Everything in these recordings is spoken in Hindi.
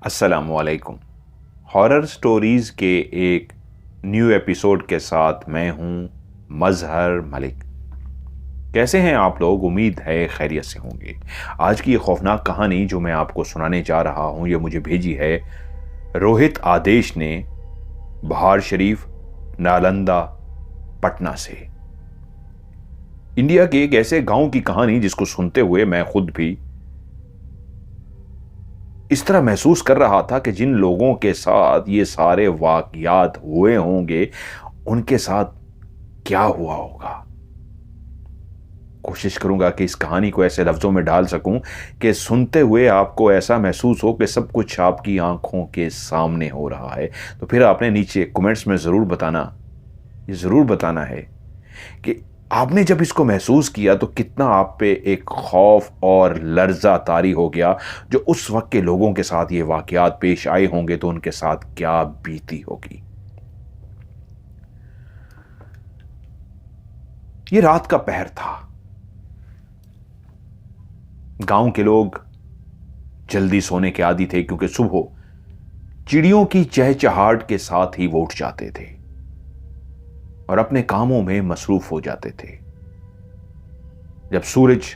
अस्सलामुअलैकुम। हॉरर स्टोरीज़ के एक न्यू एपिसोड के साथ मैं हूं मजहर मलिक। कैसे हैं आप लोग? उम्मीद है खैरियत से होंगे। आज की ये खौफनाक कहानी जो मैं आपको सुनाने जा रहा हूं, ये मुझे भेजी है रोहित आदेश ने, बहार शरीफ, नालंदा, पटना से। इंडिया के एक ऐसे गांव की कहानी जिसको सुनते हुए मैं खुद भी इस तरह महसूस कर रहा था कि जिन लोगों के साथ ये सारे वाकयात हुए होंगे उनके साथ क्या हुआ होगा। कोशिश करूंगा कि इस कहानी को ऐसे लफ्जों में ढाल सकूं कि सुनते हुए आपको ऐसा महसूस हो कि सब कुछ आपकी आंखों के सामने हो रहा है। तो फिर आपने नीचे कमेंट्स में जरूर बताना है कि आपने जब इसको महसूस किया तो कितना आप पे एक खौफ और लर्जा तारी हो गया। जो उस वक्त के लोगों के साथ ये वाकयात पेश आए होंगे तो उनके साथ क्या बीती होगी। ये रात का पहर था। गांव के लोग जल्दी सोने के आदी थे क्योंकि सुबह चिड़ियों की चहचहाहट के साथ ही वो उठ जाते थे और अपने कामों में मसरूफ हो जाते थे। जब सूरज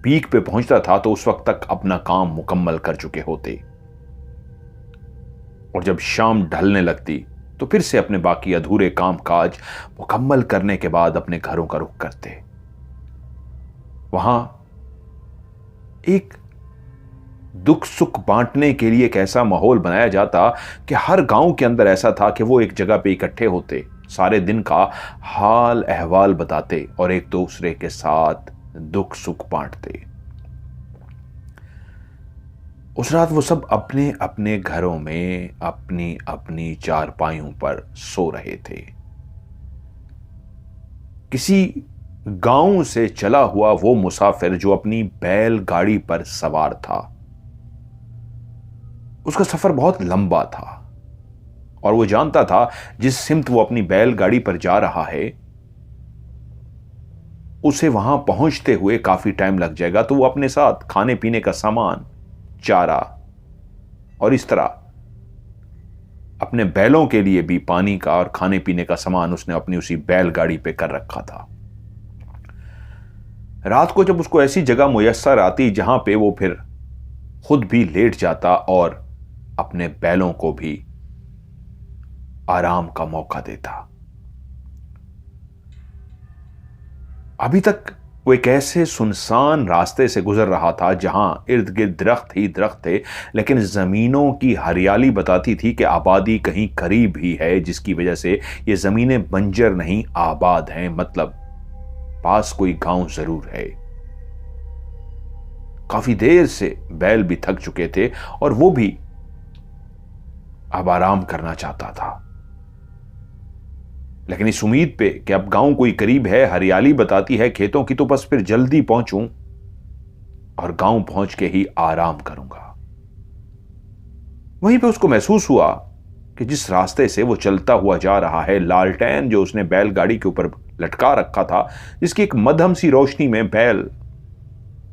पीक पे पहुंचता था तो उस वक्त तक अपना काम मुकम्मल कर चुके होते और जब शाम ढलने लगती तो फिर से अपने बाकी अधूरे काम काज मुकम्मल करने के बाद अपने घरों का रुख करते। वहां एक दुख सुख बांटने के लिए एक ऐसा माहौल बनाया जाता कि हर गांव के अंदर ऐसा था कि वो एक जगह पे इकट्ठे होते, सारे दिन का हाल अहवाल बताते और एक दूसरे के साथ दुख सुख बांटते। उस रात वो सब अपने अपने घरों में अपनी अपनी चारपाइयों पर सो रहे थे। किसी गांव से चला हुआ वो मुसाफिर जो अपनी बैलगाड़ी पर सवार था, उसका सफर बहुत लंबा था और वो जानता था जिस सिमत वो अपनी बैलगाड़ी पर जा रहा है उसे वहां पहुंचते हुए काफी टाइम लग जाएगा। तो वो अपने साथ खाने पीने का सामान, चारा और इस तरह अपने बैलों के लिए भी पानी का और खाने पीने का सामान उसने अपनी उसी बैलगाड़ी पे कर रखा था। रात को जब उसको ऐसी जगह मुयस्सर आती जहां पे वो फिर खुद भी लेट जाता और अपने बैलों को भी आराम का मौका देता। अभी तक वो एक ऐसे सुनसान रास्ते से गुजर रहा था जहां इर्द गिर्द दरख्त ही दरख्त थे, लेकिन जमीनों की हरियाली बताती थी कि आबादी कहीं करीब ही है, जिसकी वजह से ये जमीनें बंजर नहीं आबाद हैं, मतलब पास कोई गांव जरूर है। काफी देर से बैल भी थक चुके थे और वो भी अब आराम करना चाहता था, लेकिन इस उम्मीद पे कि अब गांव कोई करीब है, हरियाली बताती है खेतों की, तो बस फिर जल्दी पहुंचूं और गांव पहुंच के ही आराम करूंगा। वहीं पे उसको महसूस हुआ कि जिस रास्ते से वो चलता हुआ जा रहा है, लालटेन जो उसने बैलगाड़ी के ऊपर लटका रखा था, जिसकी एक मध्यम सी रोशनी में बैल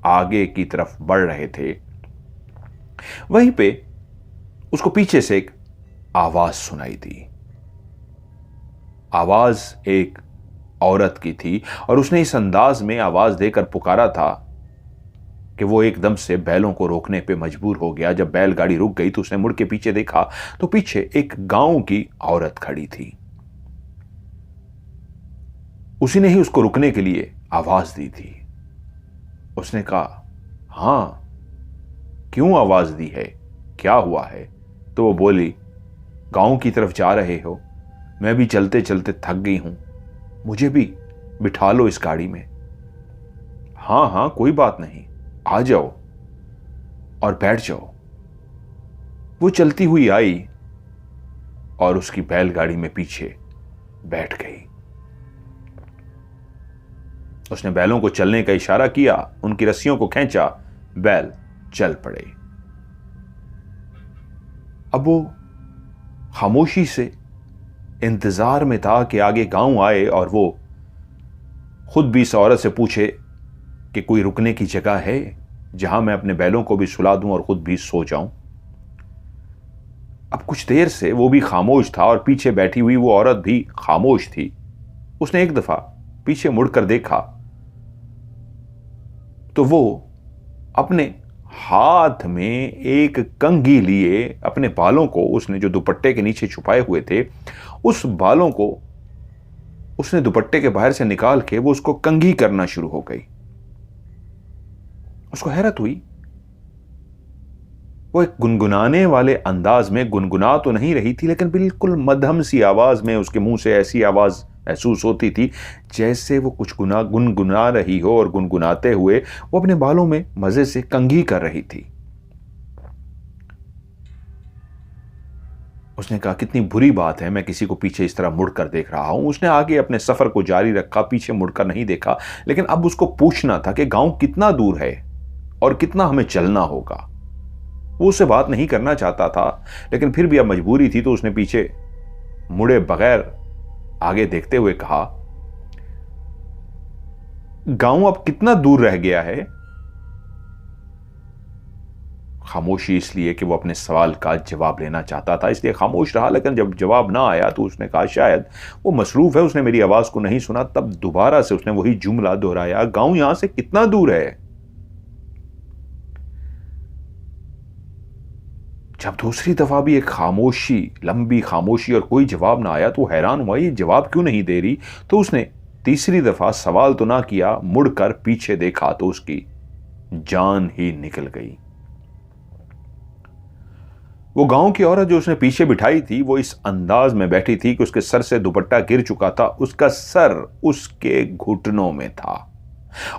आगे की तरफ बढ़ रहे थे, वहीं पे उसको पीछे से एक आवाज सुनाई दी। आवाज एक औरत की थी और उसने इस अंदाज में आवाज देकर पुकारा था कि वो एकदम से बैलों को रोकने पे मजबूर हो गया। जब बैलगाड़ी रुक गई तो उसने मुड़ के पीछे देखा तो पीछे एक गांव की औरत खड़ी थी। उसी ने ही उसको रुकने के लिए आवाज दी थी। उसने कहा, हां, क्यों आवाज दी है, क्या हुआ है? तो वो बोली, गांव की तरफ जा रहे हो? मैं भी चलते चलते थक गई हूं, मुझे भी बिठा लो इस गाड़ी में। हां हां, कोई बात नहीं, आ जाओ और बैठ जाओ। वो चलती हुई आई और उसकी बैलगाड़ी में पीछे बैठ गई। उसने बैलों को चलने का इशारा किया, उनकी रस्सियों को खींचा, बैल चल पड़े। अब वो खामोशी से इंतजार में था कि आगे गांव आए और वो खुद भी इस औरत से पूछे कि कोई रुकने की जगह है जहां मैं अपने बैलों को भी सुला दूं और खुद भी सो जाऊं। अब कुछ देर से वो भी खामोश था और पीछे बैठी हुई वो औरत भी खामोश थी। उसने एक दफा पीछे मुड़कर देखा तो वो अपने हाथ में एक कंघी लिए अपने बालों को, उसने जो दुपट्टे के नीचे छुपाए हुए थे, उस बालों को उसने दुपट्टे के बाहर से निकाल के वो उसको कंघी करना शुरू हो गई। उसको हैरत हुई। वो एक गुनगुनाने वाले अंदाज में गुनगुना तो नहीं रही थी, लेकिन बिल्कुल मध्यम सी आवाज में उसके मुंह से ऐसी आवाज महसूस होती थी जैसे वो कुछ गुनगुना रही हो, और गुनगुनाते हुए वो अपने बालों में मजे से कंघी कर रही थी। उसने कहा, कितनी बुरी बात है, मैं किसी को पीछे इस तरह मुड़कर देख रहा हूं। उसने आगे अपने सफर को जारी रखा, पीछे मुड़कर नहीं देखा, लेकिन अब उसको पूछना था कि गांव कितना दूर है और कितना हमें चलना होगा। वो उससे बात नहीं करना चाहता था, लेकिन फिर भी अब मजबूरी थी, तो उसने पीछे मुड़े बगैर आगे देखते हुए कहा, गांव अब कितना दूर रह गया है? खामोशी इसलिए कि वो अपने सवाल का जवाब लेना चाहता था, इसलिए खामोश रहा, लेकिन जब जवाब ना आया तो उसने कहा, शायद वो मसरूफ है, उसने मेरी आवाज को नहीं सुना। तब दोबारा से उसने वही जुमला दोहराया, गांव यहां से कितना दूर है? जब दूसरी दफा भी एक खामोशी, लंबी खामोशी, और कोई जवाब ना आया तो हैरान हुआ, ये जवाब क्यों नहीं दे रही। तो उसने तीसरी दफा सवाल तो ना किया, मुड़कर पीछे देखा तो उसकी जान ही निकल गई। वो गांव की औरत जो उसने पीछे बिठाई थी, वो इस अंदाज में बैठी थी कि उसके सर से दुपट्टा गिर चुका था, उसका सर उसके घुटनों में था।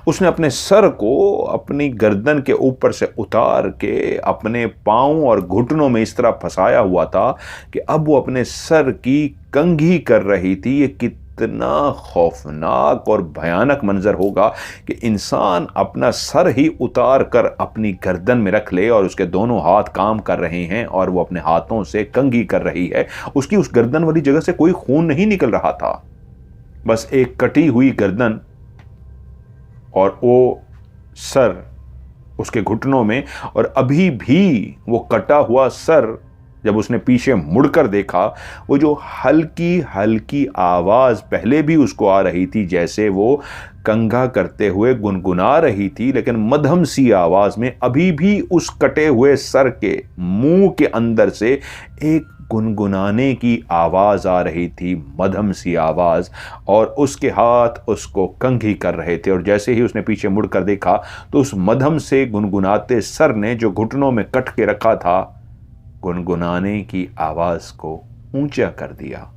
उसने अपने सर को अपनी गर्दन के ऊपर से उतार के अपने पांव और घुटनों में इस तरह फंसाया हुआ था कि अब वो अपने सर की कंघी कर रही थी। ये कितना खौफनाक और भयानक मंजर होगा कि इंसान अपना सर ही उतार कर अपनी गर्दन में रख ले और उसके दोनों हाथ काम कर रहे हैं और वो अपने हाथों से कंघी कर रही है। उसकी उस गर्दन वाली जगह से कोई खून नहीं निकल रहा था, बस एक कटी हुई गर्दन और वो सर उसके घुटनों में। और अभी भी वो कटा हुआ सर, जब उसने पीछे मुड़कर देखा, वो जो हल्की हल्की आवाज पहले भी उसको आ रही थी, जैसे वो कंघा करते हुए गुनगुना रही थी, लेकिन मध्यम सी आवाज में अभी भी उस कटे हुए सर के मुंह के अंदर से एक गुनगुनाने की आवाज आ रही थी, मध्यम सी आवाज, और उसके हाथ उसको कंघी कर रहे थे। और जैसे ही उसने पीछे मुड़कर देखा तो उस मध्यम से गुनगुनाते सर ने जो घुटनों में कट के रखा था, गुनगुनाने की आवाज को ऊंचा कर दिया।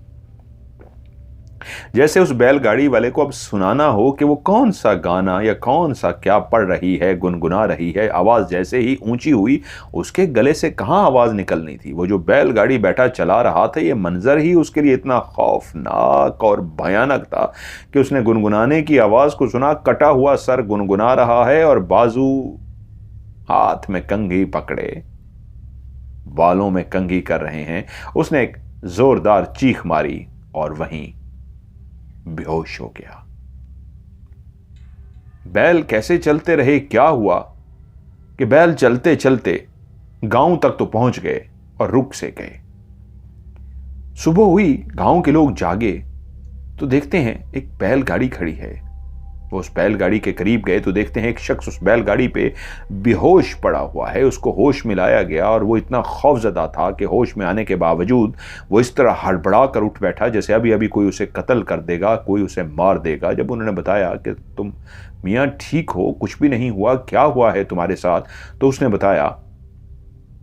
जैसे उस बैलगाड़ी वाले को अब सुनाना हो कि वो कौन सा गाना या कौन सा क्या पढ़ रही है, गुनगुना रही है। आवाज जैसे ही ऊंची हुई, उसके गले से कहां आवाज निकलनी थी। वो जो बैलगाड़ी बैठा चला रहा था, ये मंजर ही उसके लिए इतना खौफनाक और भयानक था कि उसने गुनगुनाने की आवाज को सुना। कटा हुआ सर गुनगुना रहा है और बाजू हाथ में कंघी पकड़े बालों में कंघी कर रहे हैं। उसने एक जोरदार चीख मारी और वहीं बेहोश हो गया। बैल कैसे चलते रहे, क्या हुआ कि बैल चलते चलते गांव तक तो पहुंच गए और रुक से गए। सुबह हुई, गांव के लोग जागे तो देखते हैं एक बैलगाड़ी खड़ी है। वो उस बैलगाड़ी के करीब गए तो देखते हैं एक शख्स उस बैलगाड़ी पे बेहोश पड़ा हुआ है। उसको होश में लाया गया और वो इतना खौफजदा था कि होश में आने के बावजूद वो इस तरह हड़बड़ा कर उठ बैठा जैसे अभी अभी कोई उसे कत्ल कर देगा, कोई उसे मार देगा। जब उन्होंने बताया कि तुम मियाँ ठीक हो, कुछ भी नहीं हुआ, क्या हुआ है तुम्हारे साथ, तो उसने बताया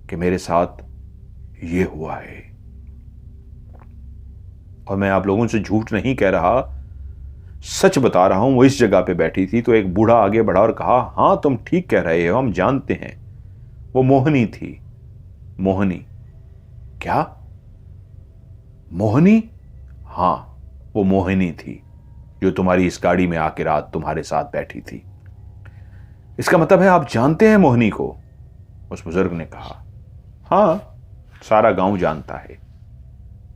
कि मेरे साथ ये हुआ है। और मैं आप लोगों से झूठ नहीं कह रहा, सच बता रहा हूं। वो इस जगह पे बैठी थी तो एक बूढ़ा आगे बढ़ा और कहा, हां तुम ठीक कह रहे हो, हम जानते हैं, वो मोहनी थी। मोहनी? क्या मोहनी? हां, वो मोहिनी थी जो तुम्हारी इस गाड़ी में आके रात तुम्हारे साथ बैठी थी। इसका मतलब है आप जानते हैं मोहनी को? उस बुजुर्ग ने कहा, हां, सारा गांव जानता है।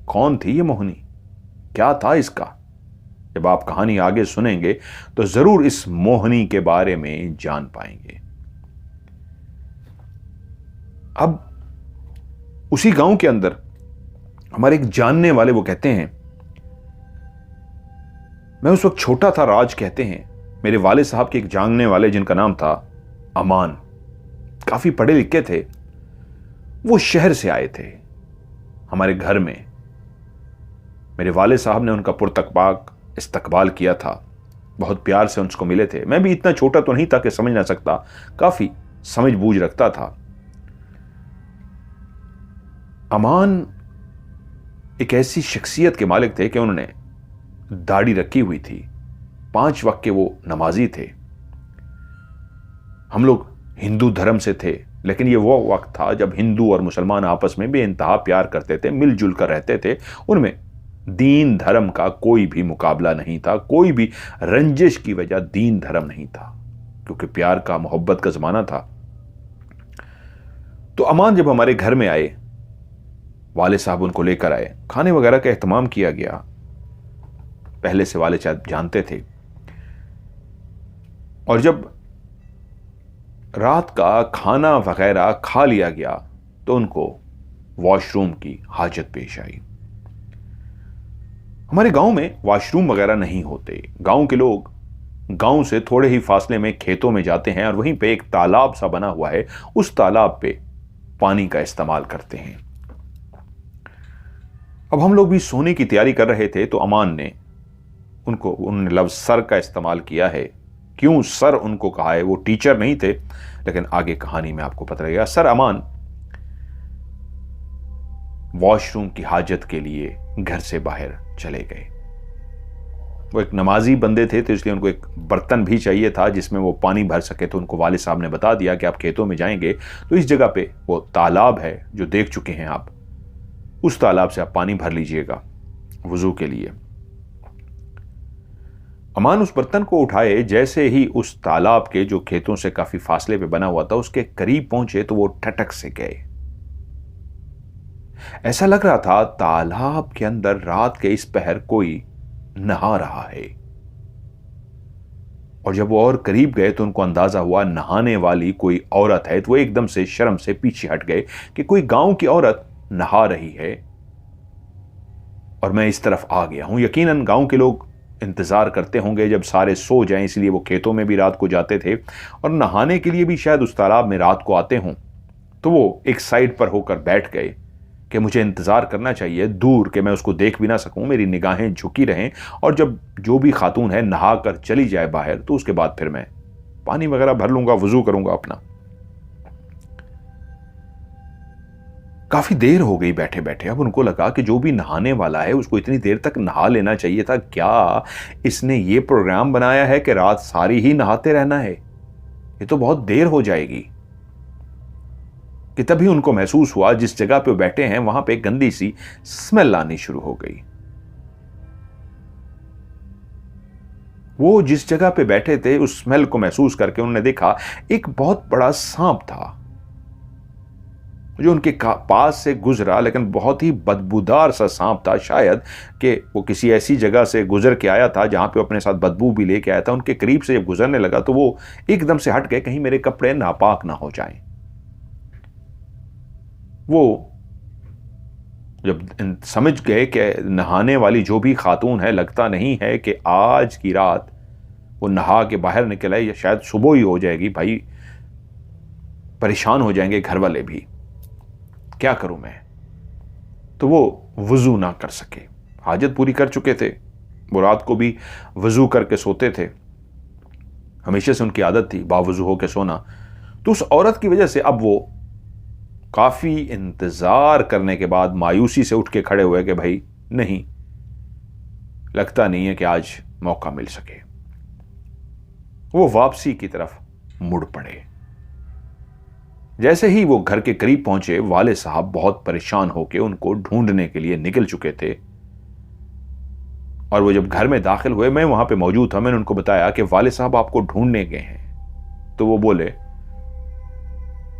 कौन थी ये मोहनी, क्या था इसका? जब आप कहानी आगे सुनेंगे तो जरूर इस मोहनी के बारे में जान पाएंगे। अब उसी गांव के अंदर हमारे एक जानने वाले वो कहते हैं, मैं उस वक्त छोटा था, राज कहते हैं, मेरे वाले साहब के एक जानने वाले जिनका नाम था अमान, काफी पढ़े लिखे थे, वो शहर से आए थे हमारे घर में। मेरे वाले साहब ने उनका पुरतकबाक इस्तकबाल किया था, बहुत प्यार से उनको मिले थे। मैं भी इतना छोटा तो नहीं था कि समझ ना सकता, काफी समझ बूझ रखता था। अमान एक ऐसी शख्सियत के मालिक थे कि उन्होंने दाढ़ी रखी हुई थी, 5 वक्त के वो नमाजी थे। हम लोग हिंदू धर्म से थे, लेकिन ये वो वक्त था जब हिंदू और मुसलमान आपस में बेइंतहा प्यार करते थे, मिलजुल कर रहते थे। उनमें दीन धर्म का कोई भी मुकाबला नहीं था, कोई भी रंजिश की वजह दीन धर्म नहीं था, क्योंकि प्यार का, मोहब्बत का जमाना था। तो अमान जब हमारे घर में आए, वाले साहब उनको लेकर आए, खाने वगैरह का एहतमाम किया गया। पहले से वाले साहब जानते थे। और जब रात का खाना वगैरह खा लिया गया तो उनको वॉशरूम की हाजत पेश आई। हमारे गांव में वॉशरूम वगैरह नहीं होते। गांव के लोग गांव से थोड़े ही फासले में खेतों में जाते हैं और वहीं पे एक तालाब सा बना हुआ है, उस तालाब पे पानी का इस्तेमाल करते हैं। अब हम लोग भी सोने की तैयारी कर रहे थे तो अमान ने उन्होंने लफ्ज सर का इस्तेमाल किया है। क्यों सर उनको कहा है, वो टीचर नहीं थे, लेकिन आगे कहानी में आपको पता लगेगा। सर अमान वॉशरूम की हाजत के लिए घर से बाहर चले गए। वो एक नमाजी बंदे थे तो इसलिए उनको एक बर्तन भी चाहिए था जिसमें वो पानी भर सके। तो उनको वाले साहब ने बता दिया कि आप खेतों में जाएंगे तो इस जगह पे वो तालाब है जो देख चुके हैं आप, उस तालाब से आप पानी भर लीजिएगा वुजू के लिए। अमान उस बर्तन को उठाए, जैसे ही उस तालाब के जो खेतों से काफी फासले पे बना हुआ था उसके करीब पहुंचे तो वो ठटक से गए। ऐसा लग रहा था तालाब के अंदर रात के इस पहर कोई नहा रहा है। और जब वो और करीब गए तो उनको अंदाजा हुआ नहाने वाली कोई औरत है। तो वो एकदम से शर्म से पीछे हट गए कि कोई गांव की औरत नहा रही है और मैं इस तरफ आ गया हूं। यकीनन गांव के लोग इंतजार करते होंगे जब सारे सो जाएं, इसलिए वो खेतों में भी रात को जाते थे और नहाने के लिए भी शायद उस तालाब में रात को आते हों। तो वो एक साइड पर होकर बैठ गए कि मुझे इंतजार करना चाहिए दूर, कि मैं उसको देख भी ना सकूं, मेरी निगाहें झुकी रहें, और जब जो भी खातून है नहा कर चली जाए बाहर तो उसके बाद फिर मैं पानी वगैरह भर लूंगा, वजू करूंगा अपना। काफी देर हो गई बैठे बैठे। अब उनको लगा कि जो भी नहाने वाला है उसको इतनी देर तक नहा लेना चाहिए था। क्या इसने ये प्रोग्राम बनाया है कि रात सारी ही नहाते रहना है? ये तो बहुत देर हो जाएगी। कि तभी उनको महसूस हुआ जिस जगह पे बैठे हैं वहां पे गंदी सी स्मेल आनी शुरू हो गई। वो जिस जगह पे बैठे थे उस स्मेल को महसूस करके उन्होंने देखा एक बहुत बड़ा सांप था जो उनके पास से गुजरा, लेकिन बहुत ही बदबूदार सा सांप था। शायद कि वो किसी ऐसी जगह से गुजर के आया था जहां पे अपने साथ बदबू भी लेके आया था। उनके करीब से जब गुजरने लगा तो वो एकदम से हट गए, कहीं मेरे कपड़े नापाक ना हो जाएं। वो जब समझ गए कि नहाने वाली जो भी खातून है, लगता नहीं है कि आज की रात वो नहा के बाहर निकल आए या शायद सुबह ही हो जाएगी, भाई परेशान हो जाएंगे घर वाले भी, क्या करूं मैं। तो वो वजू ना कर सके, हाजत पूरी कर चुके थे। वो रात को भी वजू करके सोते थे, हमेशा से उनकी आदत थी बावजू होकर सोना। तो उस औरत की वजह से अब वो काफी इंतजार करने के बाद मायूसी से उठ के खड़े हुए कि भाई नहीं, लगता नहीं है कि आज मौका मिल सके। वो वापसी की तरफ मुड़ पड़े। जैसे ही वो घर के करीब पहुंचे, वाले साहब बहुत परेशान होकर उनको ढूंढने के लिए निकल चुके थे। और वो जब घर में दाखिल हुए, मैं वहां पे मौजूद था, मैंने उनको बताया कि वाले साहब आपको ढूंढने गए हैं। तो वो बोले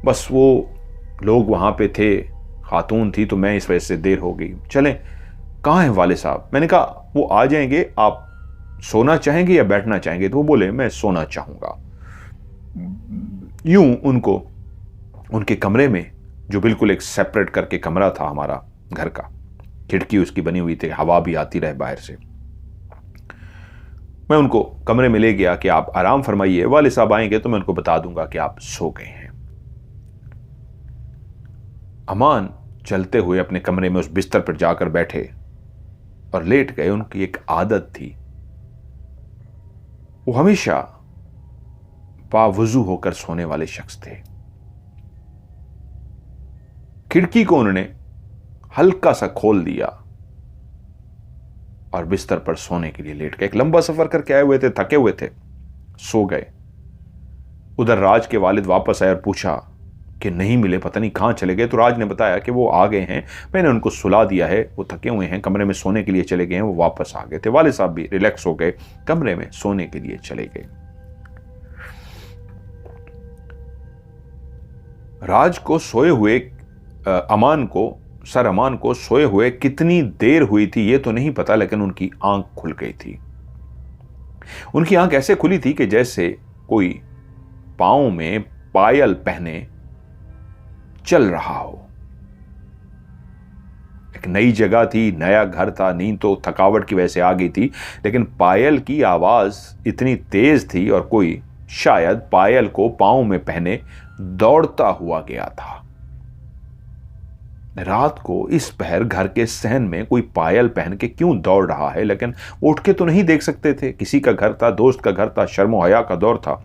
बस वो लोग वहां पे थे, खातून थी, तो मैं इस वजह से देर हो गई। चलें, कहां हैं वाले साहब? मैंने कहा वो आ जाएंगे, आप सोना चाहेंगे या बैठना चाहेंगे? तो वो बोले मैं सोना चाहूंगा। यूं उनको उनके कमरे में, जो बिल्कुल एक सेपरेट करके कमरा था हमारा घर का, खिड़की उसकी बनी हुई थी, हवा भी आती रहे बाहर से। मैं उनको कमरे में ले गया कि आप आराम फरमाइए, वाले साहब आएंगे तो मैं उनको बता दूंगा कि आप सो गए हैं। अमान चलते हुए अपने कमरे में उस बिस्तर पर जाकर बैठे और लेट गए। उनकी एक आदत थी, वो हमेशा बावजू होकर सोने वाले शख्स थे। खिड़की को उन्होंने हल्का सा खोल दिया और बिस्तर पर सोने के लिए लेट गए। एक लंबा सफर करके आए हुए थे, थके हुए थे, सो गए। उधर राज के वालिद वापस आए और पूछा कि नहीं मिले, पता नहीं कहां चले गए। तो राज ने बताया कि वो आ गए हैं, मैंने उनको सुला दिया है, वो थके हुए हैं, कमरे में सोने के लिए चले गए हैं, वो वापस आ गए थे। वालिद साहब भी रिलैक्स हो गए, कमरे में सोने के लिए चले गए। राज को सोए हुए अमान को सोए हुए कितनी देर हुई थी ये तो नहीं पता, लेकिन उनकी आंख खुल गई थी। उनकी आंख ऐसे खुली थी कि जैसे कोई पांव में पायल पहने चल रहा हो। एक नई जगह थी, नया घर था, नींद तो थकावट की वजह से आ गई थी, लेकिन पायल की आवाज इतनी तेज थी और कोई शायद पायल को पांव में पहने दौड़ता हुआ गया था। रात को इस पहर घर के सहन में कोई पायल पहन के क्यों दौड़ रहा है, लेकिन वो उठ के तो नहीं देख सकते थे। किसी का घर था, दोस्त का घर था, शर्मो हया का दौर था।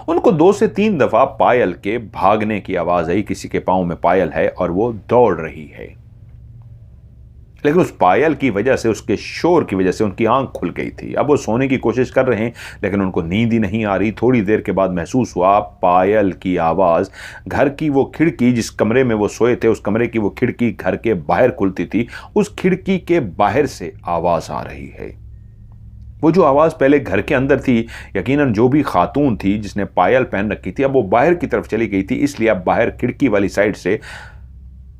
उनको 2 से 3 दफा पायल के भागने की आवाज आई, किसी के पांव में पायल है और वो दौड़ रही है। लेकिन उस पायल की वजह से, उसके शोर की वजह से उनकी आंख खुल गई थी। अब वो सोने की कोशिश कर रहे हैं, लेकिन उनको नींद ही नहीं आ रही। थोड़ी देर के बाद महसूस हुआ पायल की आवाज घर की वो खिड़की, जिस कमरे में वो सोए थे, उस कमरे की वो खिड़की घर के बाहर खुलती थी, उस खिड़की के बाहर से आवाज आ रही है। वो जो आवाज पहले घर के अंदर थी, यकीनन जो भी खातून थी जिसने पायल पहन रखी थी, अब वो बाहर की तरफ चली गई थी, इसलिए अब बाहर खिड़की वाली साइड से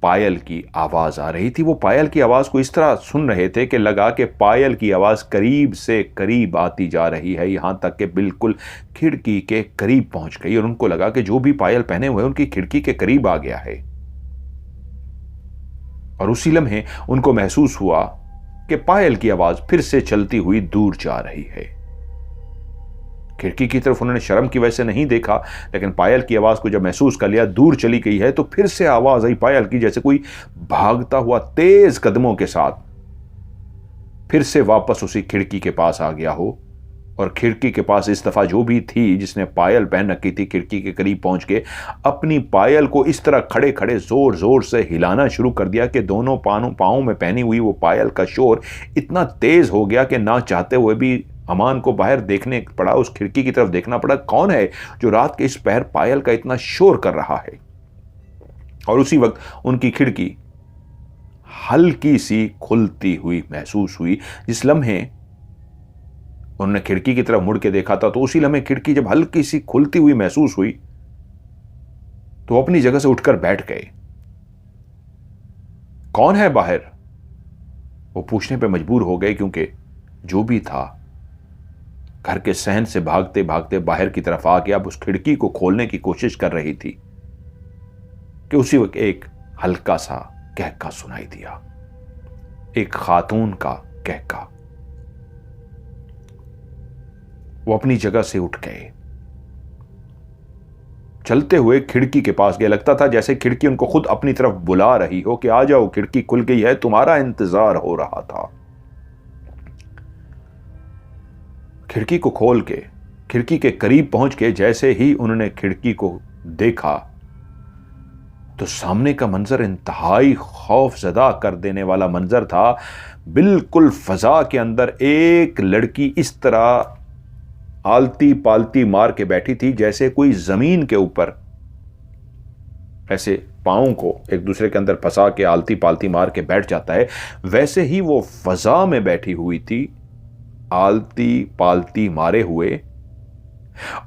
पायल की आवाज आ रही थी। वो पायल की आवाज को इस तरह सुन रहे थे कि लगा कि पायल की आवाज करीब से करीब आती जा रही है, यहां तक कि बिल्कुल खिड़की के करीब पहुंच गई और उनको लगा कि जो भी पायल पहने हुए उनकी खिड़की के करीब आ गया है। और उसी लम्हे उनको महसूस हुआ कि पायल की आवाज फिर से चलती हुई दूर जा रही है। खिड़की की तरफ उन्होंने शर्म की वजह से नहीं देखा, लेकिन पायल की आवाज को जब महसूस कर लिया दूर चली गई है, तो फिर से आवाज आई पायल की, जैसे कोई भागता हुआ तेज कदमों के साथ फिर से वापस उसी खिड़की के पास आ गया हो। और खिड़की के पास इस दफा जो भी थी जिसने पायल पहन रखी थी, खिड़की के करीब पहुंच के अपनी पायल को इस तरह खड़े खड़े जोर जोर से हिलाना शुरू कर दिया कि दोनों पांवों में पहनी हुई वो पायल का शोर इतना तेज हो गया कि ना चाहते हुए भी अमान को बाहर देखने पड़ा, उस खिड़की की तरफ देखना पड़ा। कौन है जो रात के इस पहर पायल का इतना शोर कर रहा है? और उसी वक्त उनकी खिड़की हल्की सी खुलती हुई महसूस हुई। जिस लम्हे उन्होंने खिड़की की तरफ मुड़ के देखा था, तो उसी लम्हे खिड़की जब हल्की सी खुलती हुई महसूस हुई तो अपनी जगह से उठकर बैठ गए। कौन है बाहर? वो पूछने पे मजबूर हो गए, क्योंकि जो भी था घर के सहन से भागते भागते बाहर की तरफ आ गया। अब उस खिड़की को खोलने की कोशिश कर रही थी कि उसी वक्त एक हल्का सा कहका सुनाई दिया, एक खातून का कहका। वो अपनी जगह से उठ गए, चलते हुए खिड़की के पास गए। लगता था जैसे खिड़की उनको खुद अपनी तरफ बुला रही हो कि आ जाओ, खिड़की खुल गई है, तुम्हारा इंतजार हो रहा था। खिड़की को खोल के खिड़की के करीब पहुंच के जैसे ही उन्होंने खिड़की को देखा तो सामने का मंजर इंतहाई खौफजदा कर देने वाला मंजर था। बिल्कुल फजा के अंदर एक लड़की इस तरह आलती पालती मार के बैठी थी, जैसे कोई जमीन के ऊपर ऐसे पांवों को एक दूसरे के अंदर फंसा के आलती पालती मार के बैठ जाता है, वैसे ही वो फजा में बैठी हुई थी, आलती पालती मारे हुए।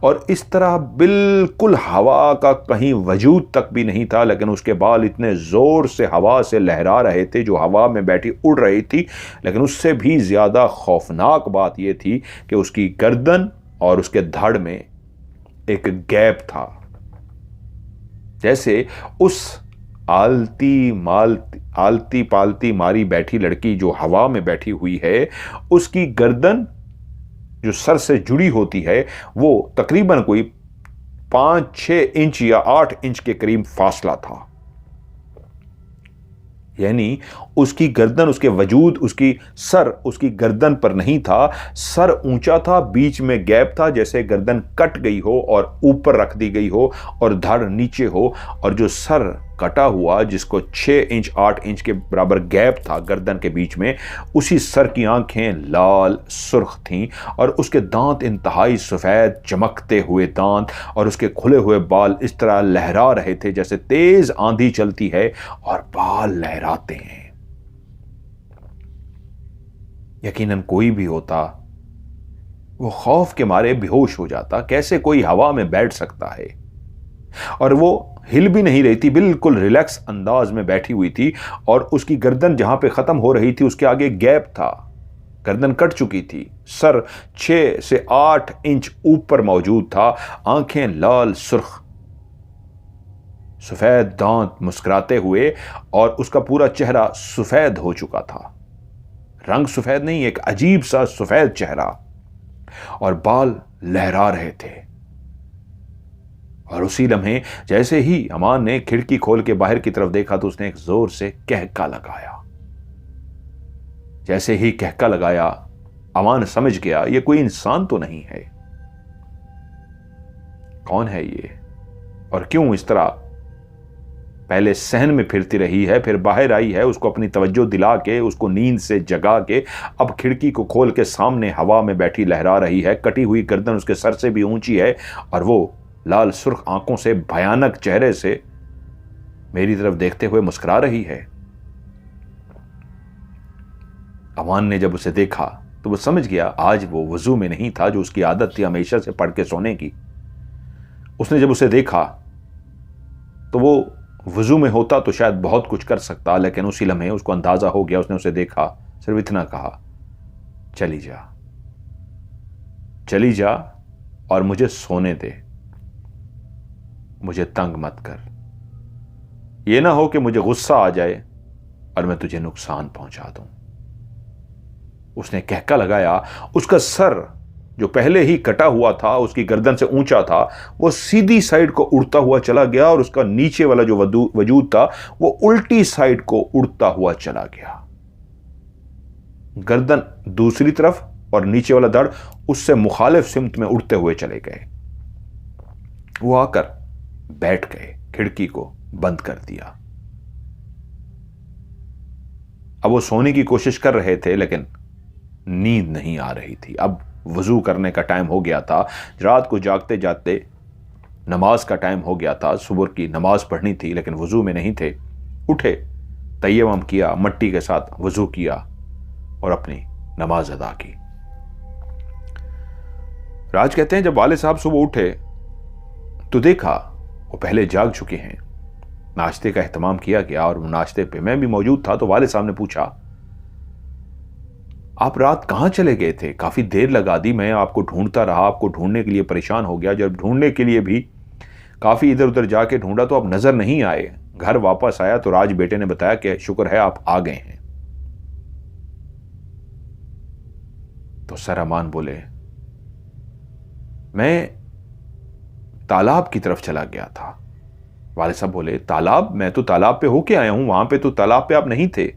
और इस तरह बिल्कुल हवा का कहीं वजूद तक भी नहीं था, लेकिन उसके बाल इतने जोर से हवा से लहरा रहे थे, जो हवा में बैठी उड़ रही थी। लेकिन उससे भी ज्यादा खौफनाक बात यह थी कि उसकी गर्दन और उसके धड़ में एक गैप था, जैसे उस आलती पालती मारी बैठी लड़की जो हवा में बैठी हुई है, उसकी गर्दन जो सर से जुड़ी होती है वो तकरीबन कोई 5-6 इंच या 8 इंच के करीब फासला था। यानी उसकी गर्दन, उसके वजूद, उसकी सर उसकी गर्दन पर नहीं था, सर ऊंचा था, बीच में गैप था, जैसे गर्दन कट गई हो और ऊपर रख दी गई हो और धड़ नीचे हो, और जो सर कटा हुआ जिसको 6 इंच 8 इंच के बराबर गैप था गर्दन के बीच में, उसी सर की आंखें लाल सुर्ख थीं और उसके दांत इंतहाई सफेद चमकते हुए दांत, और उसके खुले हुए बाल इस तरह लहरा रहे थे जैसे तेज आंधी चलती है और बाल लहराते हैं। यकीनन कोई भी होता वो खौफ के मारे बेहोश हो जाता। कैसे कोई हवा में बैठ सकता है? और वो हिल भी नहीं रही थी, बिल्कुल रिलैक्स अंदाज में बैठी हुई थी, और उसकी गर्दन जहां पे खत्म हो रही थी उसके आगे गैप था, गर्दन कट चुकी थी, सर 6 से 8 इंच ऊपर मौजूद था, आंखें लाल सुर्ख, सफेद दांत मुस्कुराते हुए, और उसका पूरा चेहरा सफेद हो चुका था। रंग सफेद नहीं, एक अजीब सा सफेद चेहरा, और बाल लहरा रहे थे। और उसी लम्हे जैसे ही अमान ने खिड़की खोल के बाहर की तरफ देखा तो उसने एक जोर से कहका लगाया। जैसे ही कहका लगाया, अमान समझ गया ये कोई इंसान तो नहीं है। कौन है ये और क्यों इस तरह पहले सहन में फिरती रही है, फिर बाहर आई है, उसको अपनी तवज्जो दिला के, उसको नींद से जगा के अब खिड़की को खोल के सामने हवा में बैठी लहरा रही है। कटी हुई गर्दन उसके सर से भी ऊंची है और वो लाल सुर्ख आंखों से, भयानक चेहरे से मेरी तरफ देखते हुए मुस्कुरा रही है। अमान ने जब उसे देखा तो वो समझ गया आज वो वजू में नहीं था जो उसकी आदत थी हमेशा से पढ़ के सोने की। उसने जब उसे देखा तो वो वजू में होता तो शायद बहुत कुछ कर सकता, लेकिन उसी लम्हे उसको अंदाजा हो गया। उसने उसे देखा, सिर्फ इतना कहा, चली जा, चली जा और मुझे सोने दे, मुझे तंग मत कर। यह ना हो कि मुझे गुस्सा आ जाए और मैं तुझे नुकसान पहुंचा दूं। उसने कहका लगाया। उसका सर जो पहले ही कटा हुआ था, उसकी गर्दन से ऊंचा था, वो सीधी साइड को उड़ता हुआ चला गया और उसका नीचे वाला जो वजूद था वो उल्टी साइड को उड़ता हुआ चला गया। गर्दन दूसरी तरफ और नीचे वाला धड़ उससे मुखालिफ सिमत में उड़ते हुए चले गए। वो आकर बैठ गए, खिड़की को बंद कर दिया। अब वो सोने की कोशिश कर रहे थे लेकिन नींद नहीं आ रही थी। अब वजू करने का टाइम हो गया था। रात को जागते जागते नमाज का टाइम हो गया था। सुबह की नमाज पढ़नी थी लेकिन वजू में नहीं थे। उठे, तय्यम किया, मट्टी के साथ वजू किया और अपनी नमाज अदा की। राज कहते हैं जब वाले साहब सुबह उठे तो देखा वो पहले जाग चुके हैं। नाश्ते का एहतमाम किया गया और नाश्ते पे मैं भी मौजूद था। तो वाले साहब ने पूछा, आप रात कहां चले गए थे? काफी देर लगा दी, मैं आपको ढूंढता रहा, आपको ढूंढने के लिए परेशान हो गया। जब ढूंढने के लिए भी काफी इधर उधर जाके ढूंढा तो आप नजर नहीं आए। घर वापस आया तो राज बेटे ने बताया कि शुक्र है आप आ गए हैं। तो सर अमान बोले, मैं तालाब की तरफ चला गया था। वाले साहब बोले, तालाब? मैं तो तालाब पे होके आया हूं, वहां पे तो तालाब पे आप नहीं थे।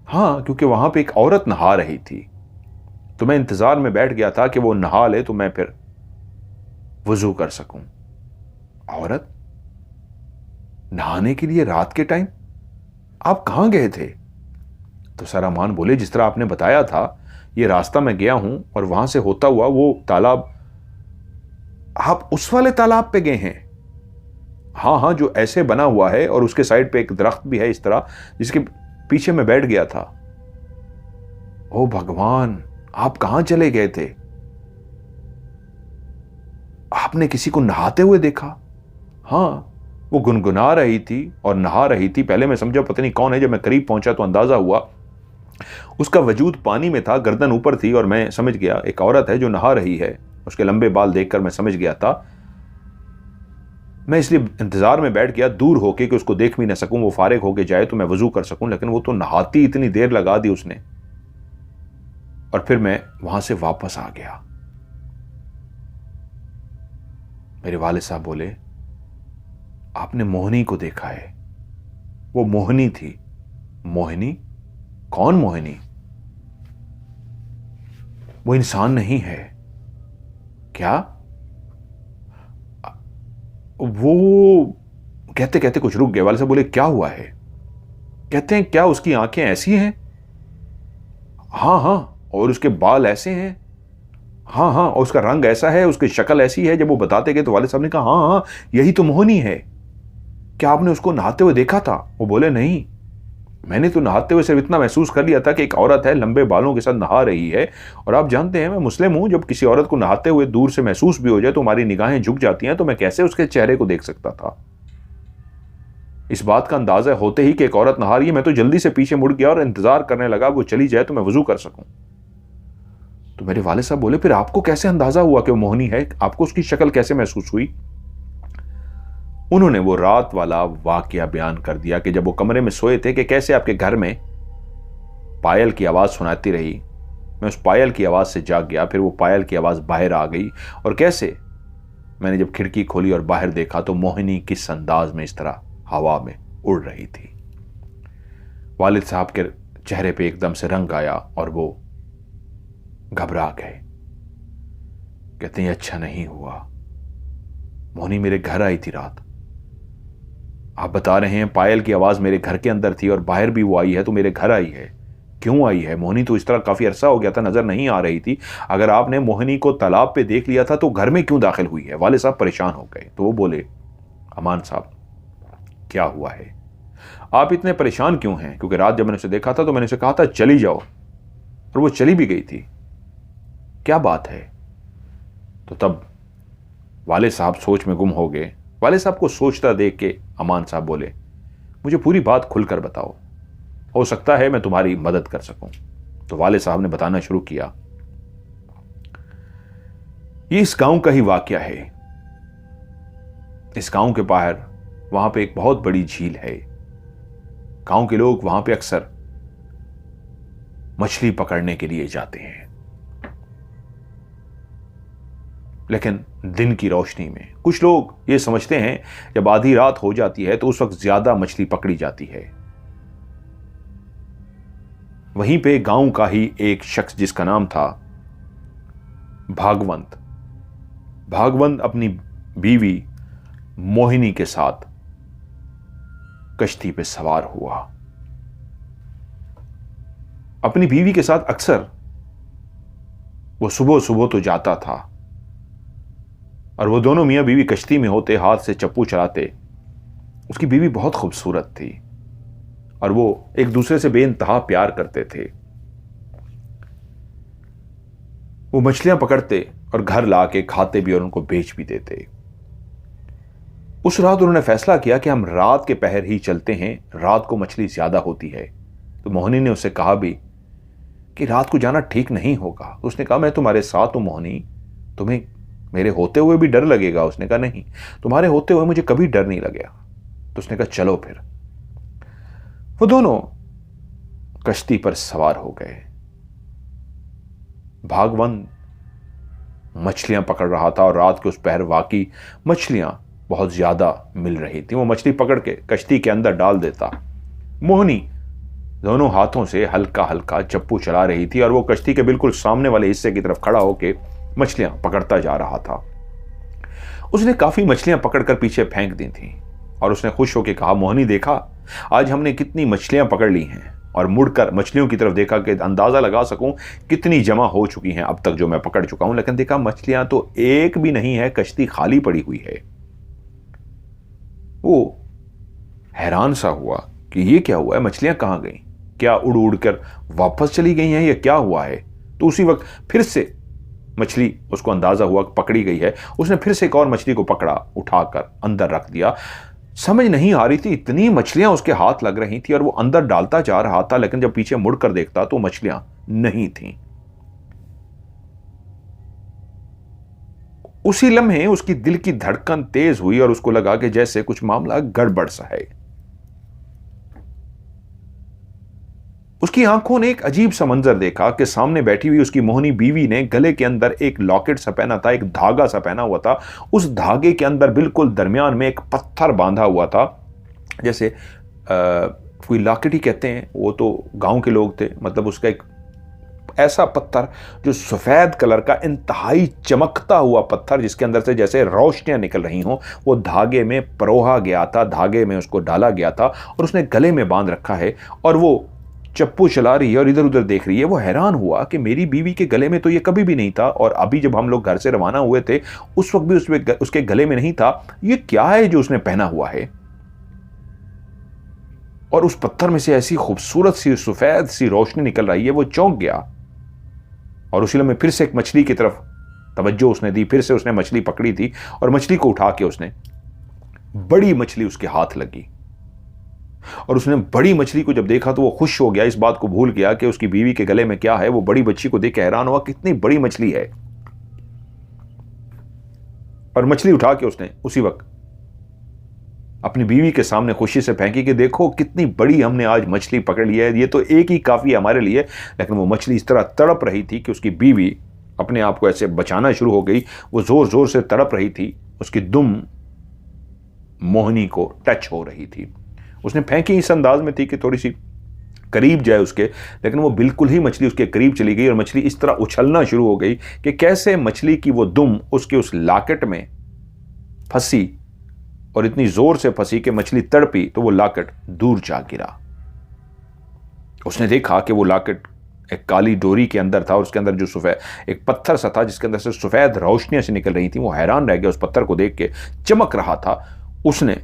हाँ, क्योंकि वहां पे एक औरत नहा रही थी तो मैं इंतजार में बैठ गया था कि वो नहा ले तो मैं फिर वजू कर सकूं। औरत नहाने के लिए रात के टाइम? आप कहां गए थे? तो सर अमान बोले, जिस तरह आपने बताया था ये रास्ता मैं गया हूं और वहां से होता हुआ वो तालाब। आप उस वाले तालाब पे गए हैं? हाँ हाँ, जो ऐसे बना हुआ है और उसके साइड पे एक दरख्त भी है इस तरह, जिसके पीछे मैं बैठ गया था। ओ भगवान, आप कहां चले गए थे? आपने किसी को नहाते हुए देखा? हाँ, वो गुनगुना रही थी और नहा रही थी। पहले मैं समझा पता नहीं कौन है, जब मैं करीब पहुंचा तो अंदाजा हुआ उसका वजूद पानी में था, गर्दन ऊपर थी और मैं समझ गया एक औरत है जो नहा रही है। उसके लंबे बाल देखकर मैं समझ गया था मैं इसलिए इंतजार में बैठ गया दूर होके कि उसको देख भी ना सकूं, वो फारिग होके जाए तो मैं वजू कर सकूं, लेकिन वो तो नहाती इतनी देर लगा दी उसने। और फिर मैं वहां से वापस आ गया। मेरे वालिद साहब बोले, आपने मोहिनी को देखा है? वो मोहिनी थी। मोहिनी? कौन मोहिनी? वो इंसान नहीं है। क्या? वो कहते कहते कुछ रुक गए। वाले साहब बोले, क्या हुआ है? कहते हैं, क्या उसकी आंखें ऐसी हैं? हाँ हाँ। और उसके बाल ऐसे हैं? हाँ हाँ। और उसका रंग ऐसा है, उसकी शक्ल ऐसी है। जब वो बताते गए तो वाले साहब ने कहा, हाँ हाँ यही तो मोहिनी है। क्या आपने उसको नहाते हुए देखा था? वो बोले, नहीं, मैंने तो नहाते हुए सिर्फ इतना महसूस कर लिया था कि एक औरत है, लंबे बालों के साथ नहा रही है। और आप जानते हैं मैं मुस्लिम हूं, जब किसी औरत को नहाते हुए दूर से महसूस भी हो जाए तो हमारी निगाहें झुक जाती हैं, तो मैं कैसे उसके चेहरे को देख सकता था? इस बात का अंदाजा होते ही कि एक औरत नहा रही है, मैं तो जल्दी से पीछे मुड़ गया और इंतजार करने लगा वो चली जाए तो मैं वजू कर सकूं। तो मेरे वाले साहब बोले, फिर आपको कैसे अंदाजा हुआ कि वो मोहिनी है? आपको उसकी शक्ल कैसे महसूस हुई? उन्होंने वो रात वाला वाकया बयान कर दिया कि जब वो कमरे में सोए थे कि कैसे आपके घर में पायल की आवाज सुनाती रही। मैं उस पायल की आवाज से जाग गया, फिर वो पायल की आवाज बाहर आ गई, और कैसे मैंने जब खिड़की खोली और बाहर देखा तो मोहिनी किस अंदाज में इस तरह हवा में उड़ रही थी। वालिद साहब के चेहरे पे एकदम से रंग आया और वो घबरा गए। कहते हैं, अच्छा नहीं हुआ, मोहिनी मेरे घर आई थी रात। आप बता रहे हैं पायल की आवाज मेरे घर के अंदर थी और बाहर भी वो आई है, तो मेरे घर आई है। क्यों आई है? मोहिनी तो इस तरह काफी अरसा हो गया था नजर नहीं आ रही थी। अगर आपने मोहिनी को तालाब पे देख लिया था तो घर में क्यों दाखिल हुई है? वाले साहब परेशान हो गए। तो वो बोले, अमान साहब क्या हुआ है? आप इतने परेशान क्यों हैं? क्योंकि रात जब मैंने उसे देखा था तो मैंने उसे कहा था चली जाओ, और वो चली भी गई थी। क्या बात है? तो तब वाले साहब सोच में गुम हो गए। वाले साहब को सोचता देख के अमान साहब बोले, मुझे पूरी बात खुलकर बताओ, हो सकता है मैं तुम्हारी मदद कर सकूं। तो वाले साहब ने बताना शुरू किया, ये इस गांव का ही वाकया है। इस गांव के बाहर वहां पे एक बहुत बड़ी झील है। गांव के लोग वहां पे अक्सर मछली पकड़ने के लिए जाते हैं, लेकिन दिन की रोशनी में कुछ लोग ये समझते हैं जब आधी रात हो जाती है तो उस वक्त ज्यादा मछली पकड़ी जाती है। वहीं पे गांव का ही एक शख्स जिसका नाम था भागवंत, भागवंत अपनी बीवी मोहिनी के साथ कश्ती पे सवार हुआ। अपनी बीवी के साथ अक्सर वो सुबह सुबह तो जाता था, और वो दोनों मियां बीवी कश्ती में होते, हाथ से चप्पू चलाते। उसकी बीवी बहुत खूबसूरत थी और वो एक दूसरे से बेइंतहा प्यार करते थे। वो मछलियां पकड़ते और घर लाके खाते भी और उनको बेच भी देते। उस रात उन्होंने फैसला किया कि हम रात के पहर ही चलते हैं, रात को मछली ज्यादा होती है। तो मोहिनी ने उससे कहा भी कि रात को जाना ठीक नहीं होगा। उसने कहा, मैं तुम्हारे साथ हूं मोहिनी, तुम्हें मेरे होते हुए भी डर लगेगा? उसने कहा, नहीं, तुम्हारे होते हुए मुझे कभी डर नहीं लगेगा। तो उसने कहा, चलो फिर। वो दोनों कश्ती पर सवार हो गए। भागवंत मछलियां पकड़ रहा था और रात के उस पहर वाकई मछलियां बहुत ज्यादा मिल रही थी। वो मछली पकड़ के कश्ती के अंदर डाल देता। मोहिनी दोनों हाथों से हल्का हल्का चप्पू चला रही थी और वो कश्ती के बिल्कुल सामने वाले हिस्से की तरफ खड़ा होकर मछलियां पकड़ता जा रहा था। उसने काफी मछलियां पकड़कर पीछे फेंक दी थी और उसने खुश होकर कहा, मोहिनी देखा, आज हमने कितनी मछलियां पकड़ ली हैं। और मुड़कर मछलियों की तरफ देखा कि अंदाजा लगा सकूं कितनी जमा हो चुकी हैं अब तक जो मैं पकड़ चुका हूं। लेकिन देखा मछलियां तो एक भी नहीं है, कश्ती खाली पड़ी हुई है। वो हैरान सा हुआ कि ये क्या हुआ है, मछलियां कहां गई? क्या उड़ उड़ कर वापस चली गई हैं या क्या हुआ है? तो उसी वक्त फिर से मछली, उसको अंदाजा हुआ पकड़ी गई है। उसने फिर से एक और मछली को पकड़ा, उठाकर अंदर रख दिया। समझ नहीं आ रही थी, इतनी मछलियां उसके हाथ लग रही थी और वो अंदर डालता जा रहा था, लेकिन जब पीछे मुड़कर देखता तो मछलियां नहीं थी। उसी लम्हे उसकी दिल की धड़कन तेज हुई और उसको लगा कि जैसे कुछ मामला गड़बड़ सा है। उसकी आंखों ने एक अजीब सा मंजर देखा कि सामने बैठी हुई उसकी मोहनी बीवी ने गले के अंदर एक लॉकेट सा पहना था, एक धागा सा पहना हुआ था। उस धागे के अंदर बिल्कुल दरमियान में एक पत्थर बांधा हुआ था। जैसे कोई लॉकेट ही कहते हैं, वो तो गांव के लोग थे, मतलब उसका एक ऐसा पत्थर जो सफेद कलर का इंतहाई चमकता हुआ पत्थर, जिसके अंदर से जैसे रोशनियां निकल रही हों, वो धागे में परोहा गया था, धागे में उसको डाला गया था और उसने गले में बांध रखा है। और वो चप्पू चला रही है और इधर उधर देख रही है। वो हैरान हुआ कि मेरी बीवी के गले में तो ये कभी भी नहीं था, और अभी जब हम लोग घर से रवाना हुए थे उस वक्त भी उसके गले में नहीं था। ये क्या है जो उसने पहना हुआ है? और उस पत्थर में से ऐसी खूबसूरत सी सफेद सी रोशनी निकल रही है। वो चौंक गया और उसी में फिर से एक मछली की तरफ तवज्जो उसने दी। फिर से उसने मछली पकड़ी थी और मछली को उठा के उसने, बड़ी मछली उसके हाथ लगी और उसने बड़ी मछली को जब देखा तो वो खुश हो गया, इस बात को भूल गया कि उसकी बीवी के गले में क्या है। वो बड़ी बच्ची को देख के हैरान हुआ, कितनी बड़ी मछली है। और मछली उठा के उसने उसी वक्त अपनी बीवी के सामने खुशी से फेंकी कि देखो कितनी बड़ी हमने आज मछली पकड़ ली है, ये तो एक ही काफी है हमारे लिए। लेकिन वो मछली इस तरह तड़प रही थी कि उसकी बीवी अपने आप को ऐसे बचाना शुरू हो गई। वो जोर जोर से तड़प रही थी, उसकी दुम मोहिनी को टच हो रही थी। उसने फेंकी इस अंदाज में थी कि थोड़ी सी करीब जाए उसके, लेकिन वो बिल्कुल ही मछली उसके करीब चली गई और मछली इस तरह उछलना शुरू हो गई कि कैसे मछली की वो दुम उसके उस लॉकेट में फंसी और इतनी जोर से फंसी कि मछली तड़पी तो वो लॉकेट दूर जा गिरा। उसने देखा कि वो लॉकेट एक काली डोरी के अंदर था और उसके अंदर जो सफेद एक पत्थर सा था जिसके अंदर से सफेद रोशनियां से निकल रही थी। वो हैरान रह गया, उस पत्थर को देख के चमक रहा था। उसने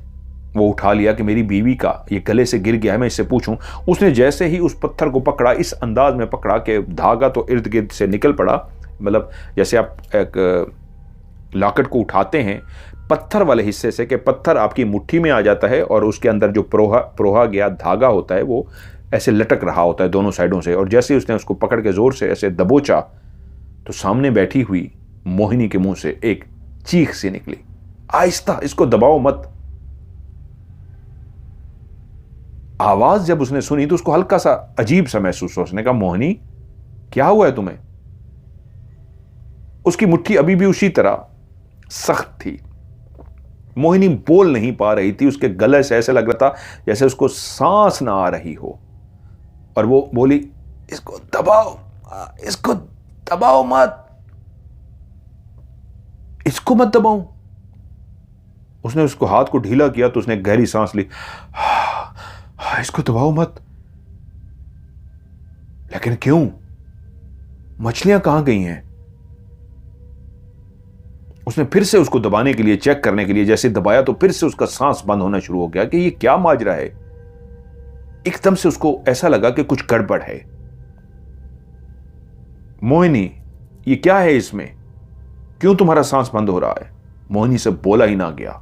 वो उठा लिया कि मेरी बीवी का ये गले से गिर गया है, मैं इससे पूछूं। उसने जैसे ही उस पत्थर को पकड़ा, इस अंदाज में पकड़ा कि धागा तो इर्द गिर्द से निकल पड़ा। मतलब जैसे आप एक लॉकेट को उठाते हैं पत्थर वाले हिस्से से, कि पत्थर आपकी मुट्ठी में आ जाता है और उसके अंदर जो प्रोहा गया धागा होता है वो ऐसे लटक रहा होता है दोनों साइडों से। और जैसे उसने उसको पकड़ के जोर से ऐसे दबोचा तो सामने बैठी हुई मोहिनी के मुंह से एक चीख सी निकली, आहिस्ता, इसको दबाओ मत। आवाज जब उसने सुनी तो उसको हल्का सा अजीब सा महसूस हुआ। उसने कहा, मोहिनी क्या हुआ है तुम्हें? उसकी मुट्ठी अभी भी उसी तरह सख्त थी। मोहिनी बोल नहीं पा रही थी, उसके गले से ऐसे लग रहा था जैसे उसको सांस ना आ रही हो। और वो बोली, इसको दबाओ, इसको दबाओ मत, इसको मत दबाओ। उसने उसको हाथ को ढीला किया तो उसने गहरी सांस ली, इसको दबाओ मत। लेकिन क्यों? मछलियां कहां गई हैं? उसने फिर से उसको दबाने के लिए, चेक करने के लिए जैसे दबाया तो फिर से उसका सांस बंद होना शुरू हो गया कि ये क्या माजरा है। एकदम से उसको ऐसा लगा कि कुछ गड़बड़ है। मोहिनी, ये क्या है इसमें? क्यों तुम्हारा सांस बंद हो रहा है? मोहिनी से बोला ही ना गया।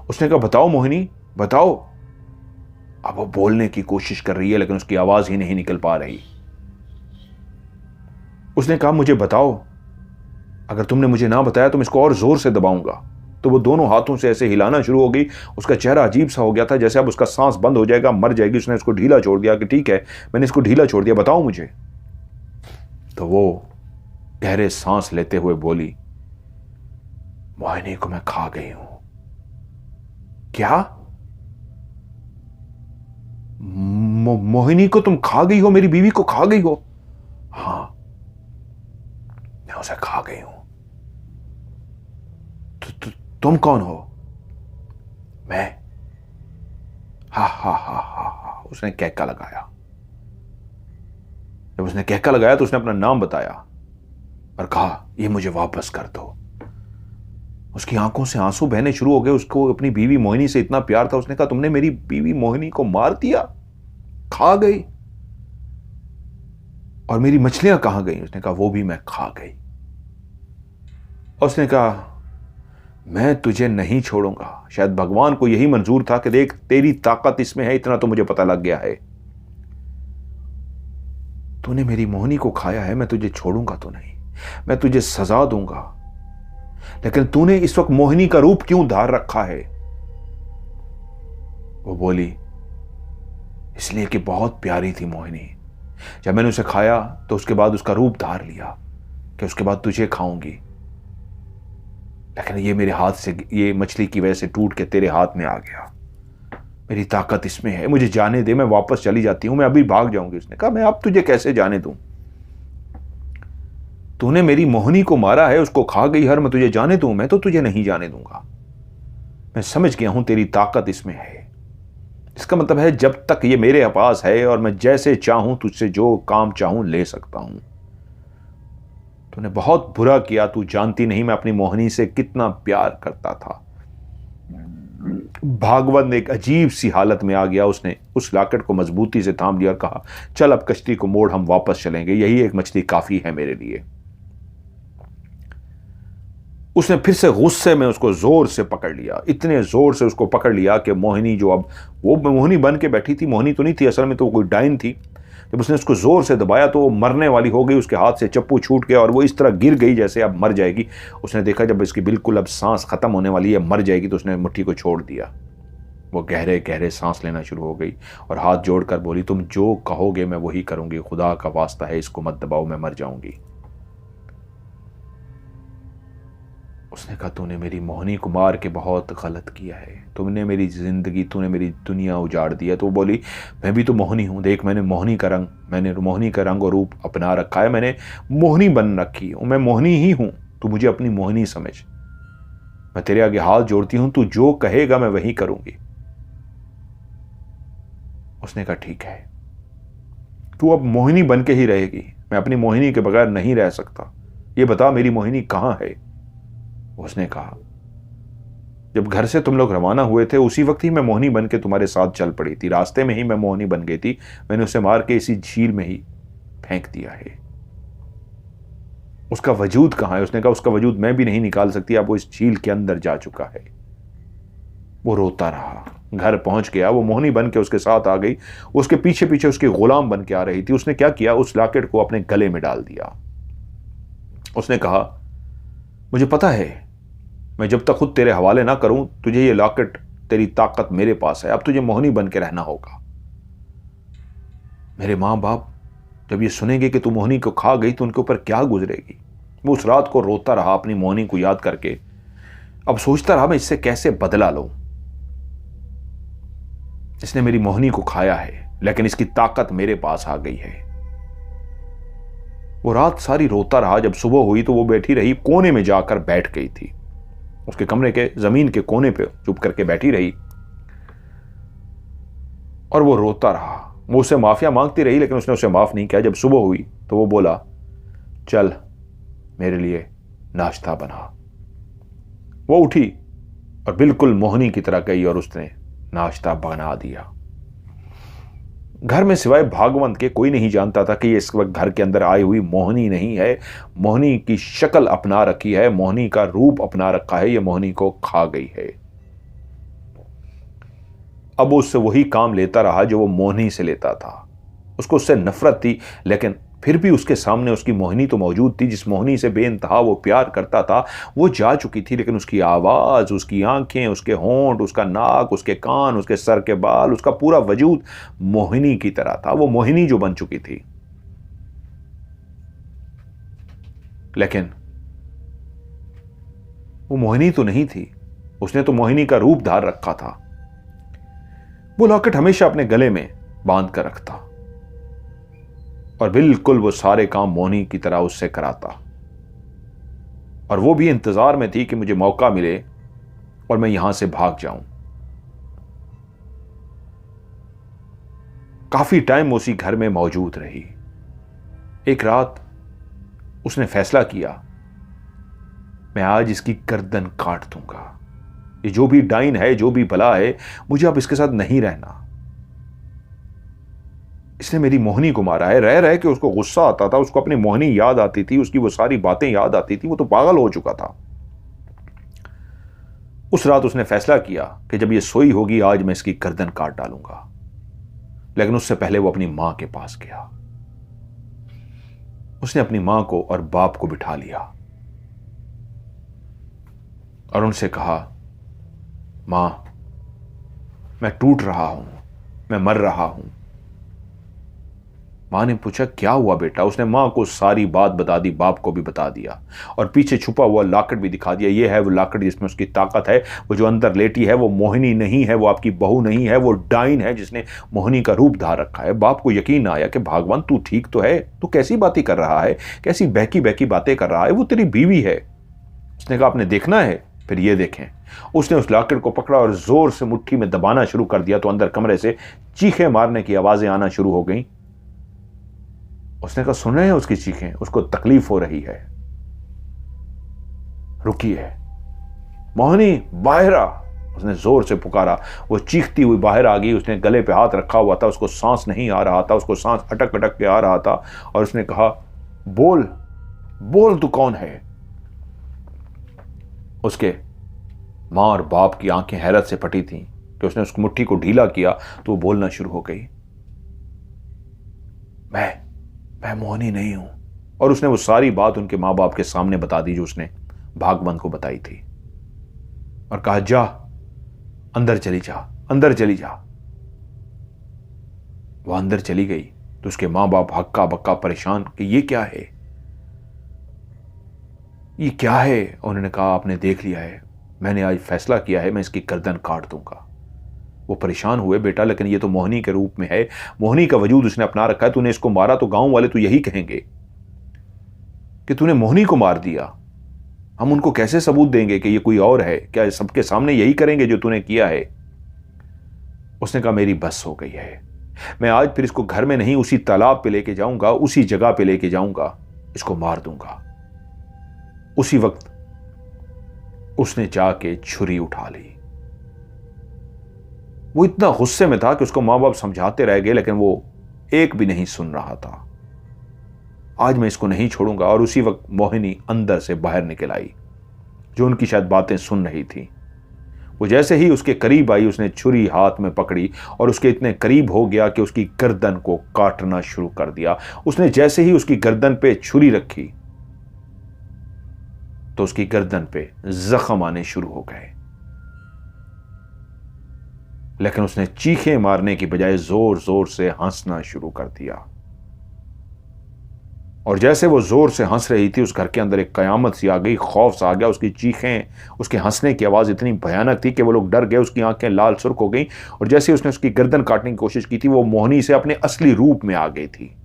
उसने कहा, बताओ मोहिनी, बताओ। अब वो बोलने की कोशिश कर रही है लेकिन उसकी आवाज ही नहीं निकल पा रही। उसने कहा, मुझे बताओ, अगर तुमने मुझे ना बताया तो मैं इसको और जोर से दबाऊंगा। तो वो दोनों हाथों से ऐसे हिलाना शुरू हो गई। उसका चेहरा अजीब सा हो गया था, जैसे अब उसका सांस बंद हो जाएगा, मर जाएगी। उसने उसको ढीला छोड़ दिया कि ठीक है, मैंने इसको ढीला छोड़ दिया, बताओ मुझे। तो वो गहरे सांस लेते हुए बोली, मोहिनी को मैं खा गई हूं। क्या? मोहिनी को तुम खा गई हो? मेरी बीवी को खा गई हो? हां, मैं उसे खा गई हूं। तुम कौन हो? मैं? हा हा हा हा हा। उसने कहका लगाया। जब उसने कहका लगाया तो उसने अपना नाम बताया और कहा, ये मुझे वापस कर दो। उसकी आंखों से आंसू बहने शुरू हो गए। उसको अपनी बीवी मोहिनी से इतना प्यार था। उसने कहा, तुमने मेरी बीवी मोहिनी को मार दिया, खा गई। और मेरी मछलियां कहां गई? उसने कहा, वो भी मैं खा गई। उसने कहा, मैं तुझे नहीं छोड़ूंगा। शायद भगवान को यही मंजूर था कि देख, तेरी ताकत इसमें है, इतना तो मुझे पता लग गया है। तूने मेरी मोहिनी को खाया है, मैं तुझे छोड़ूंगा तो नहीं, मैं तुझे सजा दूंगा। लेकिन तूने इस वक्त मोहिनी का रूप क्यों धार रखा है? वो बोली, इसलिए कि बहुत प्यारी थी मोहिनी। जब मैंने उसे खाया तो उसके बाद उसका रूप धार लिया कि उसके बाद तुझे खाऊंगी। लेकिन ये मेरे हाथ से, ये मछली की वजह से टूट के तेरे हाथ में आ गया। मेरी ताकत इसमें है, मुझे जाने दे, मैं वापस चली जाती हूं, मैं अभी भाग जाऊंगी। उसने कहा, मैं अब तुझे कैसे जाने दूं? तूने मेरी मोहिनी को मारा है, उसको खा गई हर, मैं तुझे जाने दूं? मैं तो तुझे नहीं जाने दूंगा। मैं समझ गया हूं तेरी ताकत इसमें है। इसका मतलब है जब तक ये मेरे पास है और मैं जैसे चाहूं तुझसे जो काम चाहूं ले सकता हूं। तूने बहुत बुरा किया, तू जानती नहीं मैं अपनी मोहिनी से कितना प्यार करता था। भागवत एक अजीब सी हालत में आ गया। उसने उस लॉकेट को मजबूती से थाम लिया और कहा, चल अब कश्ती को मोड़, हम वापस चलेंगे, यही एक मछली काफी है मेरे लिए। उसने फिर से गुस्से में उसको जोर से पकड़ लिया, इतने जोर से उसको पकड़ लिया कि मोहिनी, जो अब वो मोहिनी बन के बैठी थी, मोहिनी तो नहीं थी असल में, तो कोई डाइन थी। जब उसने उसको जोर से दबाया तो वो मरने वाली हो गई, उसके हाथ से चप्पू छूट गया और वो इस तरह गिर गई जैसे अब मर जाएगी। उसने देखा जब इसकी बिल्कुल अब सांस खत्म होने वाली है, मर जाएगी, तो उसने मुट्ठी को छोड़ दिया। वो गहरे गहरे सांस लेना शुरू हो गई और हाथ जोड़कर बोली, तुम जो कहोगे मैं वही करूंगी, खुदा का वास्ता है इसको मत दबाओ, मैं मर जाऊंगी। उसने कहा, तूने मेरी मोहिनी को मार के बहुत गलत किया है, तुमने मेरी जिंदगी, तूने मेरी दुनिया उजाड़ दी है। तो वो बोली, मैं भी तो मोहिनी हूं, देख मैंने मोहिनी का रंग और रूप अपना रखा है, मैंने मोहिनी बन रखी हूं, मैं मोहिनी ही हूं, तू मुझे अपनी मोहिनी समझ। मैं तेरे आगे हाथ जोड़ती हूं, तू जो कहेगा मैं वही करूंगी। उसने कहा, ठीक है, तू अब मोहिनी बन के ही रहेगी, मैं अपनी मोहिनी के बगैर नहीं रह सकता। ये बता मेरी मोहिनी कहां है? उसने कहा, जब घर से तुम लोग रवाना हुए थे उसी वक्त ही मैं मोहिनी बन के तुम्हारे साथ चल पड़ी थी, रास्ते में ही मैं मोहिनी बन गई थी, मैंने उसे मार के इसी झील में ही फेंक दिया है। उसका वजूद कहां है? उसने कहा, उसका वजूद मैं भी नहीं निकाल सकती, अब वो इस झील के अंदर जा चुका है। वो रोता रहा, घर पहुंच गया, वो मोहिनी बन के उसके साथ आ गई, उसके पीछे पीछे उसकी गुलाम बन के आ रही थी। उसने क्या किया, उस लॉकेट को अपने गले में डाल दिया। उसने कहा, मुझे पता है मैं जब तक खुद तेरे हवाले ना करूं, तुझे ये लॉकेट, तेरी ताकत मेरे पास है, अब तुझे मोहिनी बन के रहना होगा। मेरे मां बाप जब ये सुनेंगे कि तू मोहिनी को खा गई तो उनके ऊपर क्या गुजरेगी। वो उस रात को रोता रहा अपनी मोहिनी को याद करके, अब सोचता रहा मैं इससे कैसे बदला लूं। इसने मेरी मोहिनी को खाया है लेकिन इसकी ताकत मेरे पास आ गई है। वो रात सारी रोता रहा। जब सुबह हुई तो वो बैठी रही, कोने में जाकर बैठ गई थी, उसके कमरे के जमीन के कोने पे चुप करके बैठी रही और वो रोता रहा। वो उससे माफिया मांगती रही लेकिन उसने उसे माफ नहीं किया। जब सुबह हुई तो वो बोला, चल मेरे लिए नाश्ता बना। वो उठी और बिल्कुल मोहिनी की तरह गई और उसने नाश्ता बना दिया। घर में सिवाय भागवंत के कोई नहीं जानता था कि ये इस वक्त घर के अंदर आई हुई मोहिनी नहीं है। मोहिनी की शक्ल अपना रखी है, मोहिनी का रूप अपना रखा है, ये मोहिनी को खा गई है। अब उससे वही काम लेता रहा जो वो मोहिनी से लेता था। उसको उससे नफरत थी लेकिन फिर भी उसके सामने उसकी मोहिनी तो मौजूद थी, जिस मोहिनी से बेइंतहा वो प्यार करता था। वो जा चुकी थी लेकिन उसकी आवाज, उसकी आंखें, उसके होंठ, उसका नाक, उसके कान, उसके सर के बाल, उसका पूरा वजूद मोहिनी की तरह था। वो मोहिनी जो बन चुकी थी। लेकिन वो मोहिनी तो नहीं थी, उसने तो मोहिनी का रूप धार रखा था। वो लॉकेट हमेशा अपने गले में बांध कर रखता और बिल्कुल वो सारे काम मोहिनी की तरह उससे कराता। और वो भी इंतजार में थी कि मुझे मौका मिले और मैं यहां से भाग जाऊं। काफी टाइम उसी घर में मौजूद रही। एक रात उसने फैसला किया, मैं आज इसकी गर्दन काट दूंगा। ये जो भी डाइन है, जो भी भला है, मुझे अब इसके साथ नहीं रहना। इसने मेरी मोहिनी को मारा है। रह रह के उसको गुस्सा आता था, उसको अपनी मोहिनी याद आती थी, उसकी वो सारी बातें याद आती थी। वो तो पागल हो चुका था। उस रात उसने फैसला किया कि जब ये सोई होगी आज मैं इसकी गर्दन काट डालूंगा। लेकिन उससे पहले वो अपनी मां के पास गया। उसने अपनी मां को और बाप को बिठा लिया और उनसे कहा, मां, मैं टूट रहा हूं, मैं मर रहा हूं। मां ने पूछा, क्या हुआ बेटा? उसने मां को सारी बात बता दी, बाप को भी बता दिया, और पीछे छुपा हुआ लॉकेट भी दिखा दिया। ये है वो लॉकेट जिसमें उसकी ताकत है। वो जो अंदर लेटी है वो मोहिनी नहीं है, वो आपकी बहू नहीं है, वो डाइन है जिसने मोहिनी का रूप धार रखा है। बाप को यकीन आया कि भगवान तू ठीक तो है, तू कैसी बातें कर रहा है, कैसी बहकी बहकी बातें कर रहा है, वो तेरी बीवी है। उसने कहा, आपने देखना है? फिर ये देखें। उसने उस लॉकेट को पकड़ा और जोर से मुट्ठी में दबाना शुरू कर दिया, तो अंदर कमरे से चीखें मारने की आवाजें आना शुरू हो गई। उसने कहा, सुन रहे हैं उसकी चीखें? उसको तकलीफ हो रही है, रुकिए। मोहिनी बाहर आ, उसने जोर से पुकारा। वो चीखती हुई बाहर आ गई। उसने गले पे हाथ रखा हुआ था, उसको सांस नहीं आ रहा था, उसको सांस अटक अटक के आ रहा था। और उसने कहा, बोल बोल, तू कौन है? उसके मां और बाप की आंखें हैरत से फटी थीं कि उसने उसकी मुट्ठी को ढीला किया तो वो बोलना शुरू हो गई, मैं मोहिनी नहीं हूं। और उसने वो सारी बात उनके मां बाप के सामने बता दी जो उसने भागवंत को बताई थी, और कहा, जा अंदर चली जा, अंदर चली जा। वह अंदर चली गई तो उसके मां बाप हक्का बक्का परेशान कि ये क्या है, ये क्या है? उन्होंने कहा, आपने देख लिया है, मैंने आज फैसला किया है, मैं इसकी गर्दन काट दूंगा। वो परेशान हुए, बेटा लेकिन ये तो मोहिनी के रूप में है, मोहिनी का वजूद उसने अपना रखा है, तूने इसको मारा तो गांव वाले तो यही कहेंगे कि तूने मोहिनी को मार दिया। हम उनको कैसे सबूत देंगे कि ये कोई और है? क्या सबके सामने यही करेंगे जो तूने किया है? उसने कहा, मेरी बस हो गई है, मैं आज फिर इसको घर में नहीं, उसी तालाब पे लेके जाऊंगा, उसी जगह पे लेके जाऊंगा, इसको मार दूंगा। उसी वक्त उसने जाके छुरी उठा ली। वो इतना गुस्से में था कि उसको मां बाप समझाते रह गए, लेकिन वो एक भी नहीं सुन रहा था। आज मैं इसको नहीं छोड़ूंगा। और उसी वक्त मोहिनी अंदर से बाहर निकल आई, जो उनकी शायद बातें सुन रही थी। वो जैसे ही उसके करीब आई, उसने छुरी हाथ में पकड़ी और उसके इतने करीब हो गया कि उसकी गर्दन को काटना शुरू कर दिया। उसने जैसे ही उसकी गर्दन पे छुरी रखी तो उसकी गर्दन पे जख्म आने शुरू हो गए, लेकिन उसने चीखें मारने की बजाय जोर जोर से हंसना शुरू कर दिया। और जैसे वो जोर से हंस रही थी, उस घर के अंदर एक कयामत सी आ गई, खौफ सा आ गया। उसकी चीखें, उसके हंसने की आवाज इतनी भयानक थी कि वो लोग डर गए। उसकी आंखें लाल सुर्ख हो गई, और जैसे उसने उसकी गर्दन काटने की कोशिश की थी, वो मोहिनी से अपने असली रूप में आ गई थी।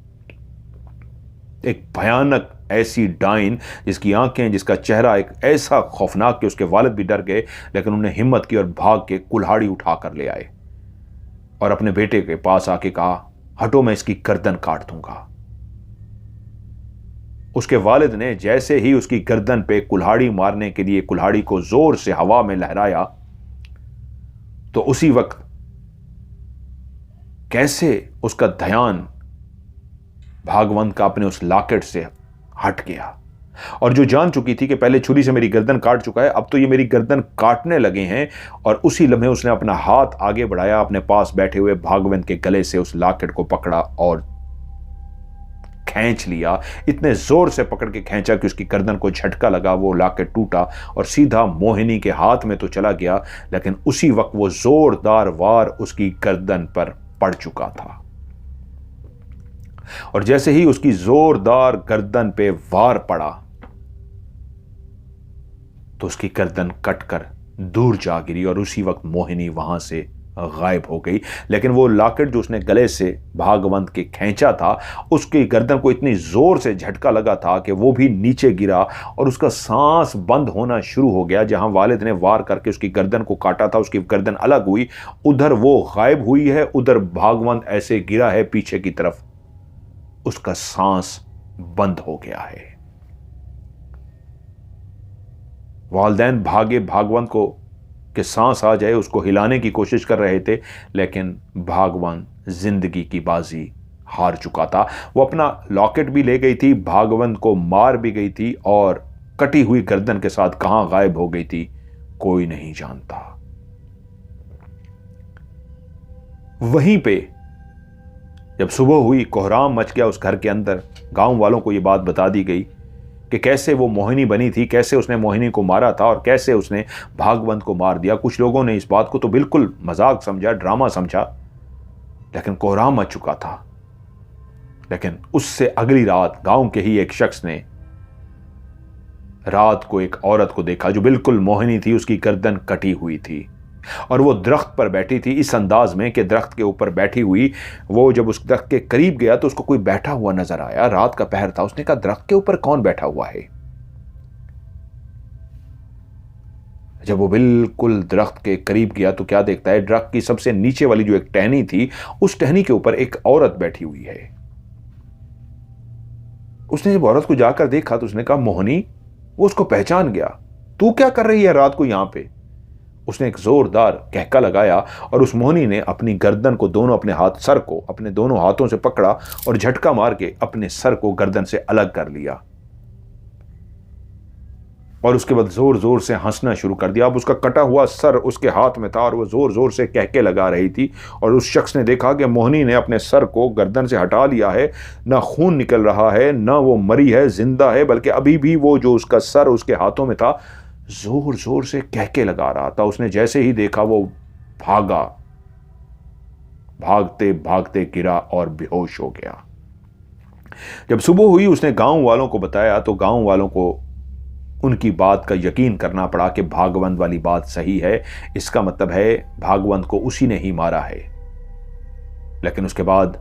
एक भयानक ऐसी डाइन जिसकी आंखें, जिसका चेहरा एक ऐसा खौफनाक कि उसके वालिद भी डर गए, लेकिन उन्हें हिम्मत की और भाग के कुल्हाड़ी उठाकर ले आए और अपने बेटे के पास आके कहा, हटो, मैं इसकी गर्दन काट दूंगा। उसके वालिद ने जैसे ही उसकी गर्दन पे कुल्हाड़ी मारने के लिए कुल्हाड़ी को जोर से हवा में लहराया, तो उसी वक्त कैसे उसका ध्यान भागवंत का अपने उस लॉकेट से हट गया। और जो जान चुकी थी कि पहले छुरी से मेरी गर्दन काट चुका है, अब तो ये मेरी गर्दन काटने लगे हैं, और उसी लम्हे उसने अपना हाथ आगे बढ़ाया, अपने पास बैठे हुए भागवंत के गले से उस लॉकेट को पकड़ा और खींच लिया। इतने जोर से पकड़ के खींचा कि उसकी गर्दन को झटका लगा, वो लॉकेट टूटा और सीधा मोहिनी के हाथ में तो चला गया, लेकिन उसी वक्त वो जोरदार वार उसकी गर्दन पर पड़ चुका था। और जैसे ही उसकी जोरदार गर्दन पे वार पड़ा तो उसकी गर्दन कटकर दूर जा गिरी, और उसी वक्त मोहिनी वहां से गायब हो गई। लेकिन वो लॉकेट जो उसने गले से भागवंत के खींचा था, उसकी गर्दन को इतनी जोर से झटका लगा था कि वो भी नीचे गिरा और उसका सांस बंद होना शुरू हो गया। जहां वालिद ने वार करके उसकी गर्दन को काटा था, उसकी गर्दन अलग हुई, उधर वो गायब हुई है, उधर भागवंत ऐसे गिरा है पीछे की तरफ, उसका सांस बंद हो गया है। वालिदैन भागे भागवंत को कि सांस आ जाए, उसको हिलाने की कोशिश कर रहे थे, लेकिन भागवंत जिंदगी की बाजी हार चुका था। वो अपना लॉकेट भी ले गई थी, भागवंत को मार भी गई थी, और कटी हुई गर्दन के साथ कहां गायब हो गई थी कोई नहीं जानता। वहीं पे जब सुबह हुई, कोहराम मच गया उस घर के अंदर। गांव वालों को यह बात बता दी गई कि कैसे वो मोहिनी बनी थी, कैसे उसने मोहिनी को मारा था और कैसे उसने भागवंत को मार दिया। कुछ लोगों ने इस बात को तो बिल्कुल मजाक समझा, ड्रामा समझा, लेकिन कोहराम मच चुका था। लेकिन उससे अगली रात गांव के ही एक शख्स ने रात को एक औरत को देखा जो बिल्कुल मोहिनी थी, उसकी गर्दन कटी हुई थी और वो दरख्त पर बैठी थी इस अंदाज में कि दरख्त के ऊपर बैठी हुई। वो जब उस दरख्त के करीब गया तो उसको कोई बैठा हुआ नजर आया। रात का पहर था। उसने कहा, दरख्त के ऊपर कौन बैठा हुआ है? जब वो बिल्कुल दरख्त के करीब गया तो क्या देखता है, दरख्त की सबसे नीचे वाली जो एक टहनी थी, उस टहनी के ऊपर एक औरत बैठी हुई है। उसने जब औरत को जाकर देखा तो उसने कहा, मोहिनी। वो उसको पहचान गया। तू क्या कर रही है रात को यहां पे? उसने एक जोरदार कहका लगाया और उस मोहिनी ने अपनी गर्दन को सर को अपने दोनों हाथों से पकड़ा और झटका मार के अपने सर को गर्दन से अलग कर लिया और उसके बाद जोर जोर से हंसना शुरू कर दिया। अब उसका कटा हुआ सर उसके हाथ में था और वो जोर जोर से कहके लगा रही थी और उस शख्स ने देखा कि मोहिनी ने अपने सर को गर्दन से हटा लिया है। ना खून निकल रहा है, ना वो मरी है, जिंदा है, बल्कि अभी भी वो जो उसका सर उसके हाथों में था जोर जोर से कहके लगा रहा था। उसने जैसे ही देखा वो भागा, भागते भागते गिरा और बेहोश हो गया। जब सुबह हुई उसने गांव वालों को बताया तो गांव वालों को उनकी बात का यकीन करना पड़ा कि भागवंत वाली बात सही है। इसका मतलब है भागवंत को उसी ने ही मारा है। लेकिन उसके बाद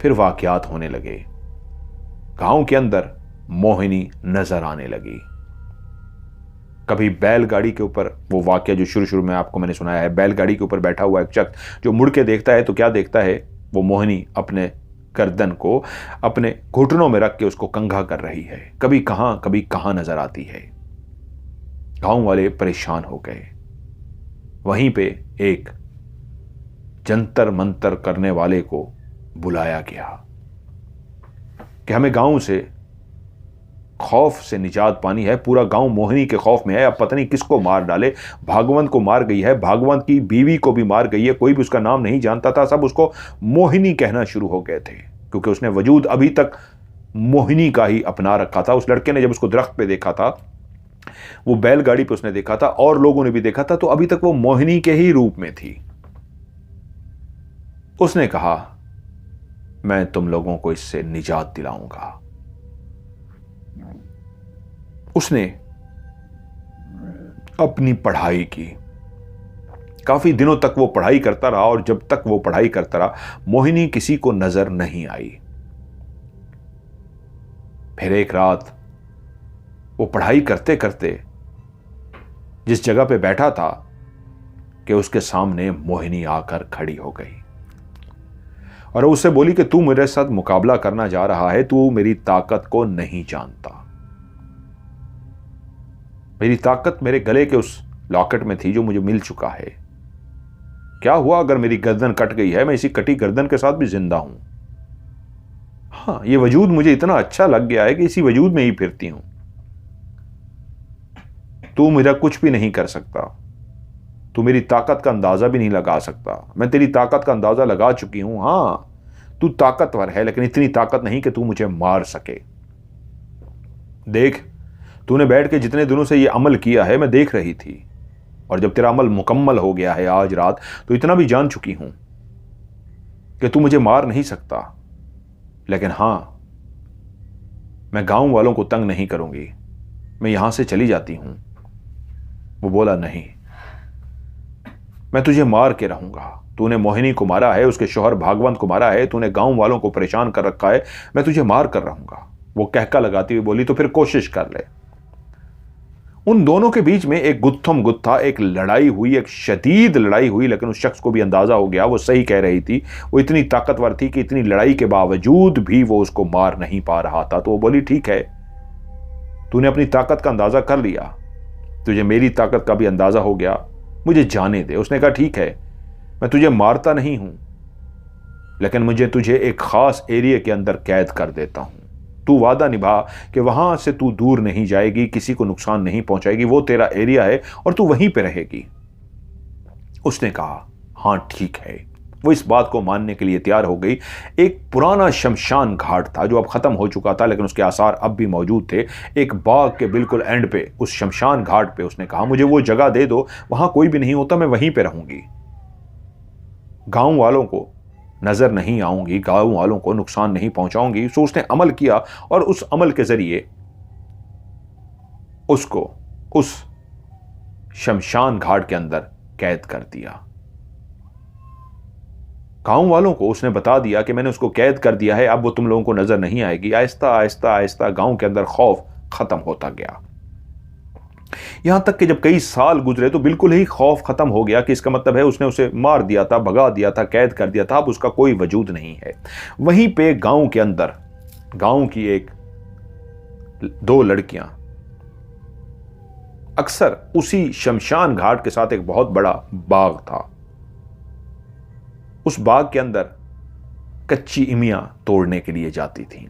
फिर वाकयात होने लगे। गांव के अंदर मोहिनी नजर आने लगी। कभी बैलगाड़ी के ऊपर, वो वाकया जो शुरू में आपको मैंने सुनाया है, बैलगाड़ी के ऊपर बैठा हुआ एक शख्स जो मुड़ के देखता है तो क्या देखता है, वो मोहिनी अपने गर्दन को अपने घुटनों में रख के उसको कंघा कर रही है। कभी कहां नजर आती है। गांव वाले परेशान हो गए। वहीं पे एक जंतर मंतर करने वाले को बुलाया गया कि हमें गांव से खौफ से निजात पानी है। पूरा गांव मोहिनी के खौफ में है। अब पता नहीं किसको मार डाले। भागवंत को मार गई है, भागवंत की बीवी को भी मार गई है। कोई भी उसका नाम नहीं जानता था। सब उसको मोहिनी कहना शुरू हो गए थे क्योंकि उसने वजूद अभी तक मोहिनी का ही अपना रखा था। उस लड़के ने जब उसको दरख्त पे देखा था, वो बैलगाड़ी पे उसने देखा था और लोगों ने भी देखा था, तो अभी तक वो मोहिनी के ही रूप में थी। उसने कहा, मैं तुम लोगों को इससे निजात दिलाऊंगा। उसने अपनी पढ़ाई की। काफी दिनों तक वो पढ़ाई करता रहा और जब तक वो पढ़ाई करता रहा मोहिनी किसी को नजर नहीं आई। फिर एक रात वो पढ़ाई करते करते जिस जगह पे बैठा था कि उसके सामने मोहिनी आकर खड़ी हो गई और उससे बोली कि तू मेरे साथ मुकाबला करना जा रहा है, तू मेरी ताकत को नहीं जानता। मेरी ताकत मेरे गले के उस लॉकेट में थी जो मुझे मिल चुका है। क्या हुआ अगर मेरी गर्दन कट गई है? मैं इसी कटी गर्दन के साथ भी जिंदा हूं। हां, ये वजूद मुझे इतना अच्छा लग गया है कि इसी वजूद में ही फिरती हूं। तू मेरा कुछ भी नहीं कर सकता। तू मेरी ताकत का अंदाजा भी नहीं लगा सकता। मैं तेरी ताकत का अंदाजा लगा चुकी हूं। हां, तू ताकतवर है लेकिन इतनी ताकत नहीं कि तू मुझे मार सके। देख, तूने बैठ के जितने दिनों से ये अमल किया है मैं देख रही थी, और जब तेरा अमल मुकम्मल हो गया है आज रात, तो इतना भी जान चुकी हूं कि तू मुझे मार नहीं सकता। लेकिन हां, मैं गांव वालों को तंग नहीं करूंगी। मैं यहां से चली जाती हूं। वो बोला, नहीं, मैं तुझे मार के रहूंगा। तूने मोहिनी को मारा है, उसके शौहर भागवंत को मारा है, तूने गांव वालों को परेशान कर रखा है, मैं तुझे मार कर रहूंगा। वो कहका लगाती हुई बोली, तो फिर कोशिश कर ले। उन दोनों के बीच में एक गुत्थम गुत्था, एक लड़ाई हुई, एक शदीद लड़ाई हुई। लेकिन उस शख्स को भी अंदाजा हो गया, वो सही कह रही थी। वो इतनी ताकतवर थी कि इतनी लड़ाई के बावजूद भी वो उसको मार नहीं पा रहा था। तो वो बोली, ठीक है, तूने अपनी ताकत का अंदाजा कर लिया, तुझे मेरी ताकत का भी अंदाजा हो गया, मुझे जाने दे। उसने कहा, ठीक है, मैं तुझे मारता नहीं हूं, लेकिन मुझे तुझे एक खास एरिया के अंदर कैद कर देता हूं। तू वादा निभा कि वहां से तू दूर नहीं जाएगी, किसी को नुकसान नहीं पहुंचाएगी, वो तेरा एरिया है और तू वहीं पे रहेगी। उसने कहा, हां ठीक है, वो इस बात को मानने के लिए तैयार हो गई। एक पुराना शमशान घाट था जो अब खत्म हो चुका था, लेकिन उसके आसार अब भी मौजूद थे। एक बाग के बिल्कुल एंड पे, उस शमशान घाट पे उसने कहा, मुझे वो जगह दे दो, वहां कोई भी नहीं होता, मैं वहीं पे रहूंगी, गांव वालों को नजर नहीं आऊंगी, गांव वालों को नुकसान नहीं पहुंचाऊंगी। सो उसने अमल किया और उस अमल के जरिए उसको उस शमशान घाट के अंदर कैद कर दिया। गांव वालों को उसने बता दिया कि मैंने उसको कैद कर दिया है, अब वो तुम लोगों को नजर नहीं आएगी। आहिस्ता आहिस्ता आहिस्ता गांव के अंदर खौफ खत्म होता गया। यहां तक कि जब कई साल गुजरे तो बिल्कुल ही खौफ खत्म हो गया कि इसका मतलब है उसने उसे मार दिया था, भगा दिया था, कैद कर दिया था, अब उसका कोई वजूद नहीं है। वहीं पे गांव के अंदर गांव की दो लड़कियां अक्सर उसी शमशान घाट के साथ एक बहुत बड़ा बाग था, उस बाग के अंदर कच्ची इमियां तोड़ने के लिए जाती थीं।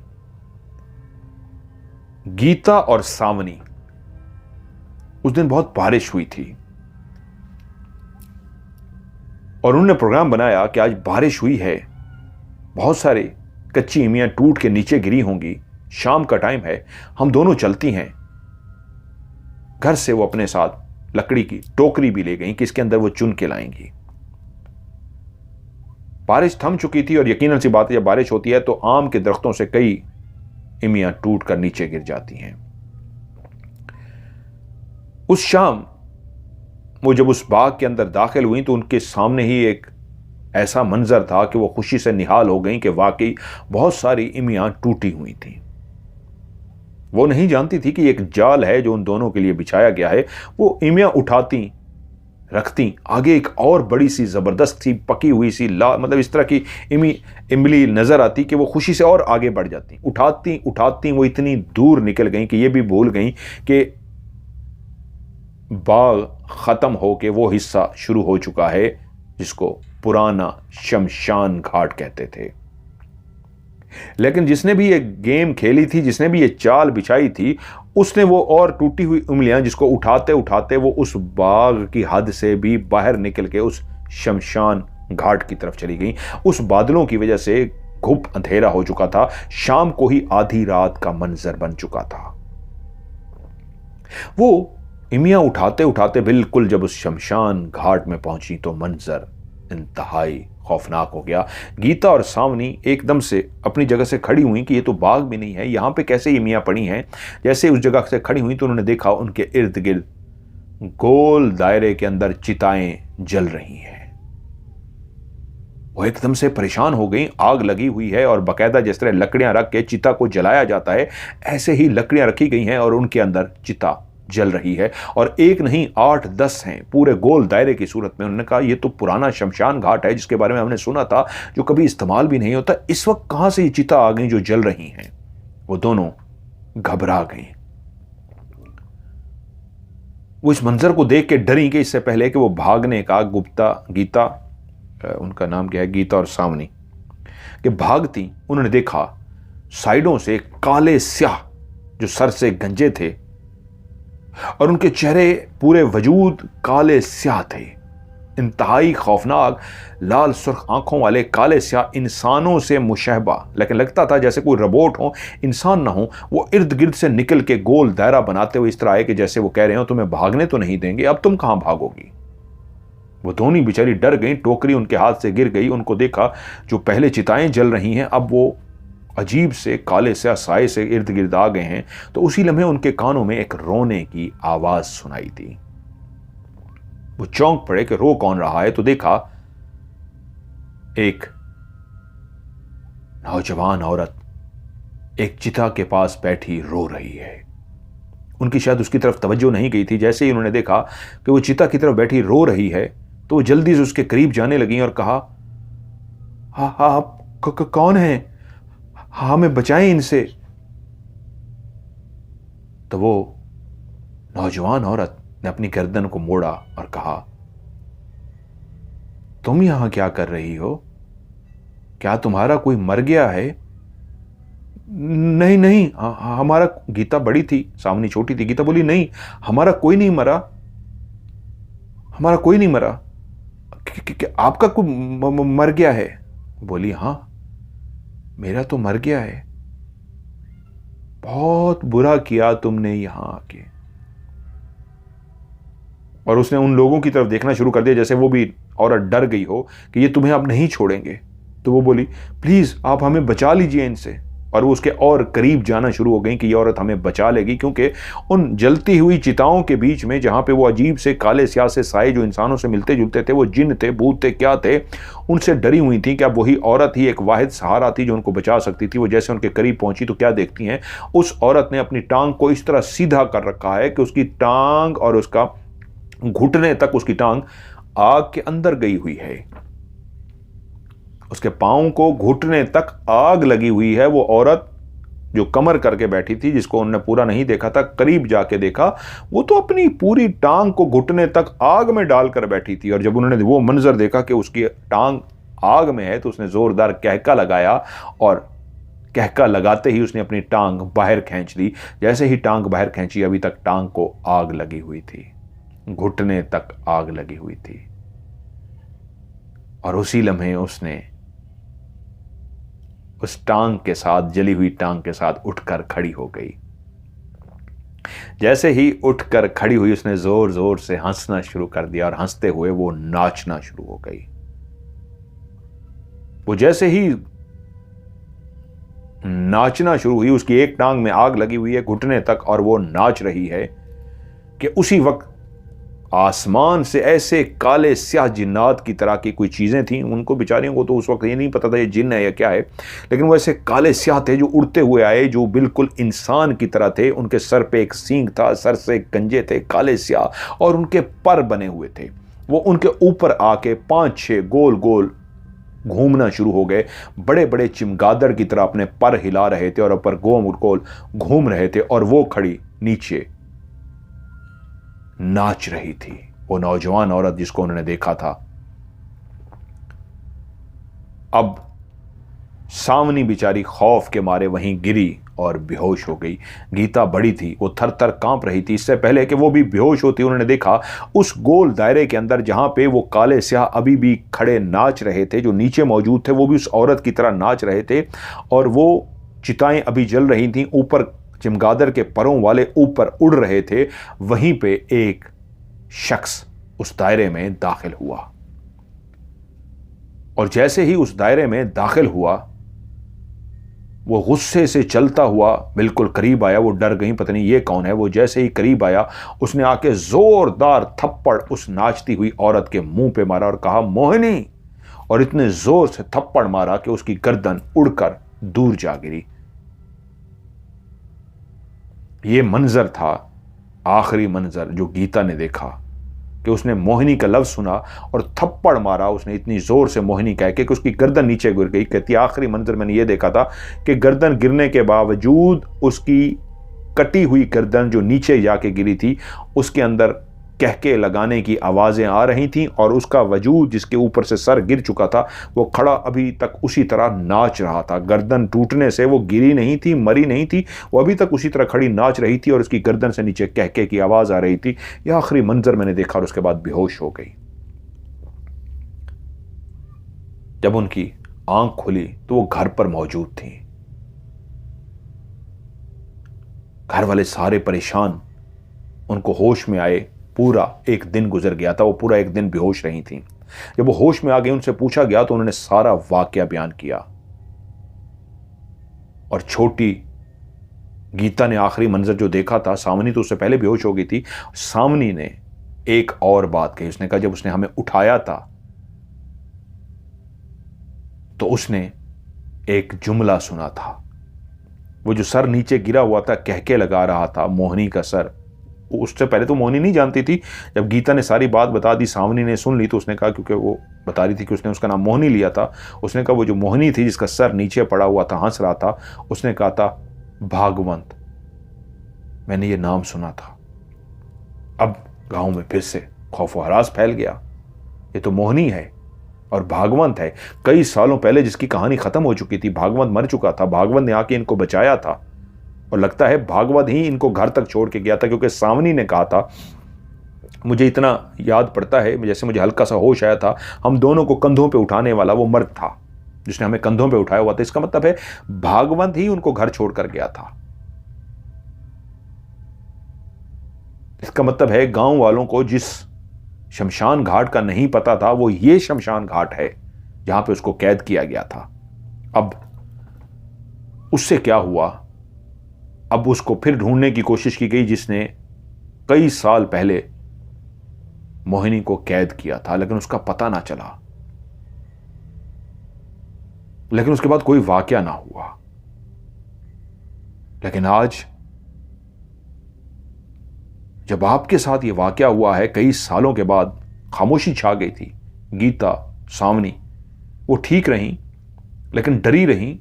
गीता और सावनी, उस दिन बहुत बारिश हुई थी और उन्होंने प्रोग्राम बनाया कि आज बारिश हुई है, बहुत सारी कच्ची इमियां टूट के नीचे गिरी होंगी, शाम का टाइम है, हम दोनों चलती हैं। घर से वो अपने साथ लकड़ी की टोकरी भी ले गई कि इसके अंदर वो चुन के लाएंगी। बारिश थम चुकी थी और यकीनन सी बात है, जब बारिश होती है तो आम के दरख्तों से कई इमियां टूट कर नीचे गिर जाती हैं। उस शाम वो जब उस बाग के अंदर दाखिल हुई तो उनके सामने ही एक ऐसा मंजर था कि वो खुशी से निहाल हो गई कि वाकई बहुत सारी इमियां टूटी हुई थीं। वो नहीं जानती थी कि एक जाल है जो उन दोनों के लिए बिछाया गया है। वो इमियां उठाती, रखती, आगे एक और बड़ी सी जबरदस्त सी पकी हुई सी मतलब इस तरह की इमली नजर आती कि वो खुशी से और आगे बढ़ जाती। उठाती उठाती वो इतनी दूर निकल गई कि ये भी भूल गई कि बाग खत्म होके वो हिस्सा शुरू हो चुका है जिसको पुराना शमशान घाट कहते थे। लेकिन जिसने भी ये गेम खेली थी, जिसने भी ये चाल बिछाई थी, उसने वो और टूटी हुई उंगलियां जिसको उठाते उठाते वो उस बाग की हद से भी बाहर निकल के उस शमशान घाट की तरफ चली गई। उस बादलों की वजह से घुप अंधेरा हो चुका था, शाम को ही आधी रात का मंजर बन चुका था। वो इमियां उठाते उठाते बिल्कुल जब उस शमशान घाट में पहुंची तो मंजर इंतहाई खौफनाक हो गया। गीता और सावनी एकदम से अपनी जगह से खड़ी हुई कि ये तो बाग भी नहीं है, यहां पे कैसे इमियां पड़ी हैं। जैसे उस जगह से खड़ी हुई तो उन्होंने देखा उनके इर्द गिर्द गोल दायरे के अंदर चिताएं जल रही हैं। वो एकदम से परेशान हो गई। आग लगी हुई है और बाकायदा जिस तरह लकड़ियां रख के चिता को जलाया जाता है, ऐसे ही लकड़ियां रखी गई हैं और उनके अंदर चिता जल रही है। और एक नहीं 8-10 हैं पूरे गोल दायरे की सूरत में। उन्होंने कहा ये तो पुराना शमशान घाट है जिसके बारे में हमने सुना था, जो कभी इस्तेमाल भी नहीं होता, इस वक्त कहां से ये चिता आ गई जो जल रही हैं। वो दोनों घबरा गई। वो इस मंजर को देख के डरी कि इससे पहले कि वो भागने का गीता उनका नाम क्या है, गीता और सावनी कि भागती, उन्होंने देखा साइडों से काले स्याह जो सर से गंजे थे और उनके चेहरे पूरे वजूद काले स्याह थे, इंतहाई खौफनाक लाल सुर्ख आंखों वाले काले स्याह, इंसानों से मुशहबा, लेकिन लगता था जैसे कोई रोबोट हो, इंसान ना हो। वो इर्द गिर्द से निकल के गोल दायरा बनाते हुए इस तरह आए कि जैसे वो कह रहे हो तुम्हें भागने तो नहीं देंगे, अब तुम कहां भागोगी। वो दोनों बेचारी डर गई, टोकरी उनके हाथ से गिर गई। उनको देखा जो पहले चिताएं जल रही हैं अब वो अजीब से काले से साए से इर्द गिर्द आ गए हैं। तो उसी लम्हे उनके कानों में एक रोने की आवाज सुनाई दी। वो चौंक पड़े कि रो कौन रहा है, तो देखा एक नौजवान औरत एक चिता के पास बैठी रो रही है। उनकी शायद उसकी तरफ तवज्जो नहीं गई थी। जैसे ही उन्होंने देखा कि वो चिता की तरफ बैठी रो रही है तो वो जल्दी से उसके करीब जाने लगी और कहा, हाँ हाँ आप कौन हैं, हाँ हमें बचाएं इनसे। तो वो नौजवान औरत ने अपनी गर्दन को मोड़ा और कहा, तुम यहां क्या कर रही हो, क्या तुम्हारा कोई मर गया है। नहीं नहीं हमारा, गीता बड़ी थी, सावनी छोटी थी। गीता बोली नहीं हमारा कोई नहीं मरा, हमारा कोई नहीं मरा। आपका को मर गया है? बोली हाँ, मेरा तो मर गया है। बहुत बुरा किया तुमने यहां आके। और उसने उन लोगों की तरफ देखना शुरू कर दिया जैसे वो भी औरत डर गई हो कि ये तुम्हें अब नहीं छोड़ेंगे। तो वो बोली प्लीज आप हमें बचा लीजिए इनसे। और वो उसके और करीब जाना शुरू हो गई कि ये औरत हमें बचा लेगी, क्योंकि उन जलती हुई चिताओं के बीच में जहां पे वो अजीब से काले स्याह से साए जो इंसानों से मिलते जुलते थे, वो जिन थे, भूत थे, क्या थे, उनसे डरी हुई थी कि अब वही औरत ही एक वाहिद सहारा थी जो उनको बचा सकती थी। वो जैसे उनके करीब पहुंची तो क्या देखती हैं, उस औरत ने अपनी टांग को इस तरह सीधा कर रखा है कि उसकी टांग और उसका घुटने तक उसकी टांग आग के अंदर गई हुई है। उसके पांव को घुटने तक आग लगी हुई है। वो औरत जो कमर करके बैठी थी, जिसको उन्होंने पूरा नहीं देखा था, करीब जाके देखा, वो तो अपनी पूरी टांग को घुटने तक आग में डालकर बैठी थी। और जब उन्होंने वो मंजर देखा कि उसकी टांग आग में है तो उसने जोरदार कहका लगाया और कहका लगाते ही उसने अपनी टांग बाहर खींच ली। जैसे ही टांग बाहर खींची, अभी तक टांग को आग लगी हुई थी, घुटने तक आग लगी हुई थी। और उसी लम्हे उसने उस टांग के साथ, जली हुई टांग के साथ उठकर खड़ी हो गई। जैसे ही उठकर खड़ी हुई, उसने जोर जोर से हंसना शुरू कर दिया और हंसते हुए वो नाचना शुरू हो गई। वो जैसे ही नाचना शुरू हुई, उसकी एक टांग में आग लगी हुई है घुटने तक और वो नाच रही है कि उसी वक्त आसमान से ऐसे काले स्याह जिन्नात की तरह की कोई चीजें थीं। उनको बेचारियों को तो उस वक्त ये नहीं पता था ये जिन्न है या क्या है, लेकिन वो ऐसे काले स्याह थे जो उड़ते हुए आए, जो बिल्कुल इंसान की तरह थे। उनके सर पे एक सींग था, सर से गंजे थे काले स्याह, और उनके पर बने हुए थे। वो उनके ऊपर आके 5-6 गोल गोल घूमना शुरू हो गए, बड़े बड़े चिमगादड़ की तरह अपने पर हिला रहे थे और ऊपर गोल गोल घूम रहे थे। और वो खड़ी नीचे नाच रही थी, वो नौजवान औरत जिसको उन्होंने देखा था। अब सामनी बेचारी खौफ के मारे वहीं गिरी और बेहोश हो गई। गीता बड़ी थी, वो थर थर कांप रही थी। इससे पहले कि वो भी बेहोश होती, उन्होंने देखा उस गोल दायरे के अंदर जहां पे वो काले स्याह अभी भी खड़े नाच रहे थे, जो नीचे मौजूद थे वो भी उस औरत की तरह नाच रहे थे। और वो चिताएं अभी जल रही थीं, ऊपर चमगादड़ के परों वाले ऊपर उड़ रहे थे। वहीं पे एक शख्स उस दायरे में दाखिल हुआ, और जैसे ही उस दायरे में दाखिल हुआ, वो गुस्से से चलता हुआ बिल्कुल करीब आया। वो डर गई, पता नहीं ये कौन है। वो जैसे ही करीब आया, उसने आके जोरदार थप्पड़ उस नाचती हुई औरत के मुंह पे मारा और कहा मोहिनी, और इतने जोर से थप्पड़ मारा कि उसकी गर्दन उड़कर दूर जा गिरी। ये मंजर था आखिरी मंजर जो गीता ने देखा, कि उसने मोहिनी का लफ्ज सुना और थप्पड़ मारा उसने इतनी जोर से मोहिनी कह के कि उसकी गर्दन नीचे गिर गई। कहती आखिरी मंजर मैंने ये देखा था कि गर्दन गिरने के बावजूद उसकी कटी हुई गर्दन जो नीचे जाके गिरी थी, उसके अंदर कहके लगाने की आवाजें आ रही थीं, और उसका वजूद जिसके ऊपर से सर गिर चुका था, वो खड़ा अभी तक उसी तरह नाच रहा था। गर्दन टूटने से वो गिरी नहीं थी, मरी नहीं थी, वो अभी तक उसी तरह खड़ी नाच रही थी और उसकी गर्दन से नीचे कहके की आवाज आ रही थी। यह आखिरी मंजर मैंने देखा और उसके बाद बेहोश हो गई। जब उनकी आंख खुली तो वो घर पर मौजूद थी। घर वाले सारे परेशान, उनको होश में आए। पूरा एक दिन गुजर गया था, वो पूरा एक दिन बेहोश रही थी। जब वो होश में आ गई, उनसे पूछा गया तो उन्होंने सारा वाकया बयान किया। और छोटी गीता ने आखिरी मंजर जो देखा था, सामनी तो उससे पहले बेहोश हो गई थी, सामनी ने एक और बात कही। उसने कहा जब उसने हमें उठाया था तो उसने एक जुमला सुना था। वो जो सर नीचे गिरा हुआ था, कहके लगा रहा था मोहिनी का सर। उससे पहले तो मोहिनी नहीं जानती थी। जब गीता ने सारी बात बता दी, सामनी ने सुन ली, तो उसने कहा, क्योंकि वो बता रही थी कि उसने उसका नाम मोहिनी लिया था, उसने कहा वो जो मोहिनी थी जिसका सर नीचे पड़ा हुआ था, हंस रहा था, उसने कहा था भागवंत, मैंने ये नाम सुना था। अब गांव में फिर से खौफ व हरास फैल गया। ये तो मोहिनी है और भागवंत है, कई सालों पहले जिसकी कहानी खत्म हो चुकी थी। भागवंत मर चुका था, भागवंत ने आके इनको बचाया था, और लगता है भागवत ही इनको घर तक छोड़ के गया था, क्योंकि सावनी ने कहा था मुझे इतना याद पड़ता है, जैसे मुझे हल्का सा होश आया था, हम दोनों को कंधों पे उठाने वाला वो मर्द था जिसने हमें कंधों पे उठाया हुआ था। इसका मतलब है भागवत ही उनको घर छोड़कर गया था। इसका मतलब है गांव वालों को जिस शमशान घाट का नहीं पता था, वो ये शमशान घाट है जहां पे उसको कैद किया गया था। अब उससे क्या हुआ? अब उसको फिर ढूंढने की कोशिश की गई जिसने कई साल पहले मोहिनी को कैद किया था, लेकिन उसका पता ना चला। लेकिन उसके बाद कोई वाकया ना हुआ। लेकिन आज जब आपके साथ यह वाकया हुआ है, कई सालों के बाद खामोशी छा गई थी। गीता सावनी वो ठीक रही, लेकिन डरी रही,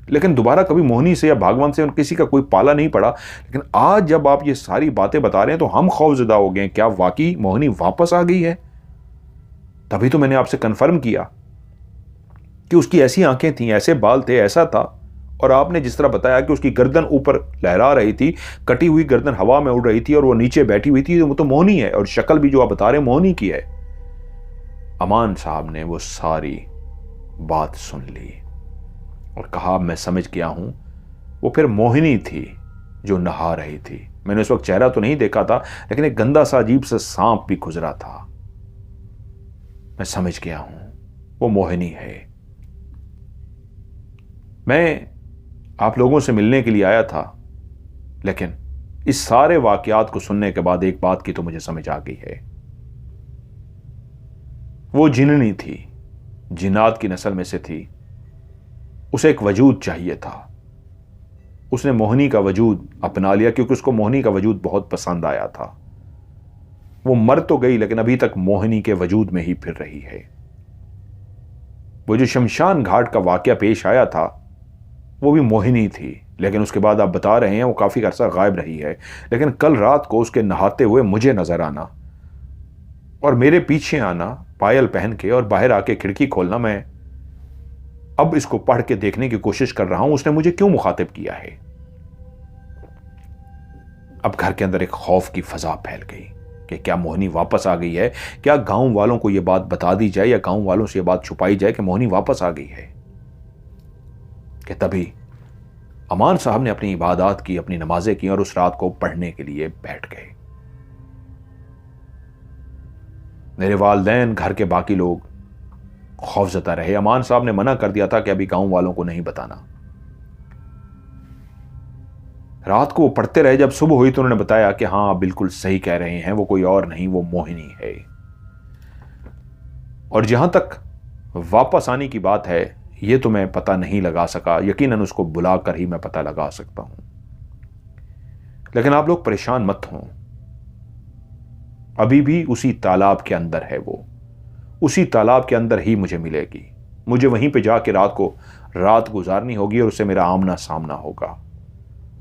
लेकिन दोबारा कभी मोहिनी से या भागवत से किसी का कोई पाला नहीं पड़ा। लेकिन आज जब आप ये सारी बातें बता रहे हैं तो हम खौफजदा हो गए। क्या वाकई मोहिनी वापस आ गई है? तभी तो मैंने आपसे कंफर्म किया कि उसकी ऐसी आंखें थीं, ऐसे बाल थे, ऐसा था। और आपने जिस तरह बताया कि उसकी गर्दन ऊपर लहरा रही थी, कटी हुई गर्दन हवा में उड़ रही थी और वो नीचे बैठी हुई थी, वो तो मोहिनी है। और शक्ल भी जो आप बता रहे हैं मोहिनी की है। अमान साहब ने वो सारी बात सुन ली और कहा, मैं समझ गया हूं, वो फिर मोहिनी थी जो नहा रही थी। मैंने उस वक्त चेहरा तो नहीं देखा था, लेकिन एक गंदा सा अजीब सा सांप भी गुजरा था। मैं समझ गया हूं, वो मोहिनी है। मैं आप लोगों से मिलने के लिए आया था, लेकिन इस सारे वाकयात को सुनने के बाद एक बात की तो मुझे समझ आ गई है। वो जिन्नी थी, जिन्नात की नस्ल में से थी। उसे एक वजूद चाहिए था। उसने मोहिनी का वजूद अपना लिया क्योंकि उसको मोहिनी का वजूद बहुत पसंद आया था। वो मर तो गई, लेकिन अभी तक मोहिनी के वजूद में ही फिर रही है। वो जो शमशान घाट का वाकया पेश आया था, वो भी मोहिनी थी, लेकिन उसके बाद आप बता रहे हैं वो काफी अरसा गायब रही है। लेकिन कल रात को उसके नहाते हुए मुझे नजर आना और मेरे पीछे आना पायल पहन के और बाहर आके खिड़की खोलना, मैं अब इसको पढ़ के देखने की कोशिश कर रहा हूं उसने मुझे क्यों मुखातिब किया है। अब घर के अंदर एक खौफ की फजा फैल गई कि क्या मोहिनी वापस आ गई है। क्या गांव वालों को यह बात बता दी जाए या गांव वालों से यह बात छुपाई जाए कि मोहिनी वापस आ गई है। कि तभी अमान साहब ने अपनी इबादत की, अपनी नमाजें की और उस रात को पढ़ने के लिए बैठ गए। मेरे वालिदैन, घर के बाकी लोग खौफजदा रहे। अमान साहब ने मना कर दिया था कि अभी गांव वालों को नहीं बताना। रात को वो पढ़ते रहे। जब सुबह हुई तो उन्होंने बताया कि हाँ, बिल्कुल सही कह रहे हैं, वो कोई और नहीं, वो मोहिनी है। और जहां तक वापस आने की बात है, ये तो मैं पता नहीं लगा सका। यकीनन उसको बुलाकर ही मैं पता लगा सकता हूं। लेकिन आप लोग परेशान मत हों, अभी भी उसी तालाब के अंदर है वो। उसी तालाब के अंदर ही मुझे मिलेगी। मुझे वहीं पे जाके रात गुजारनी होगी और उससे मेरा आमना सामना होगा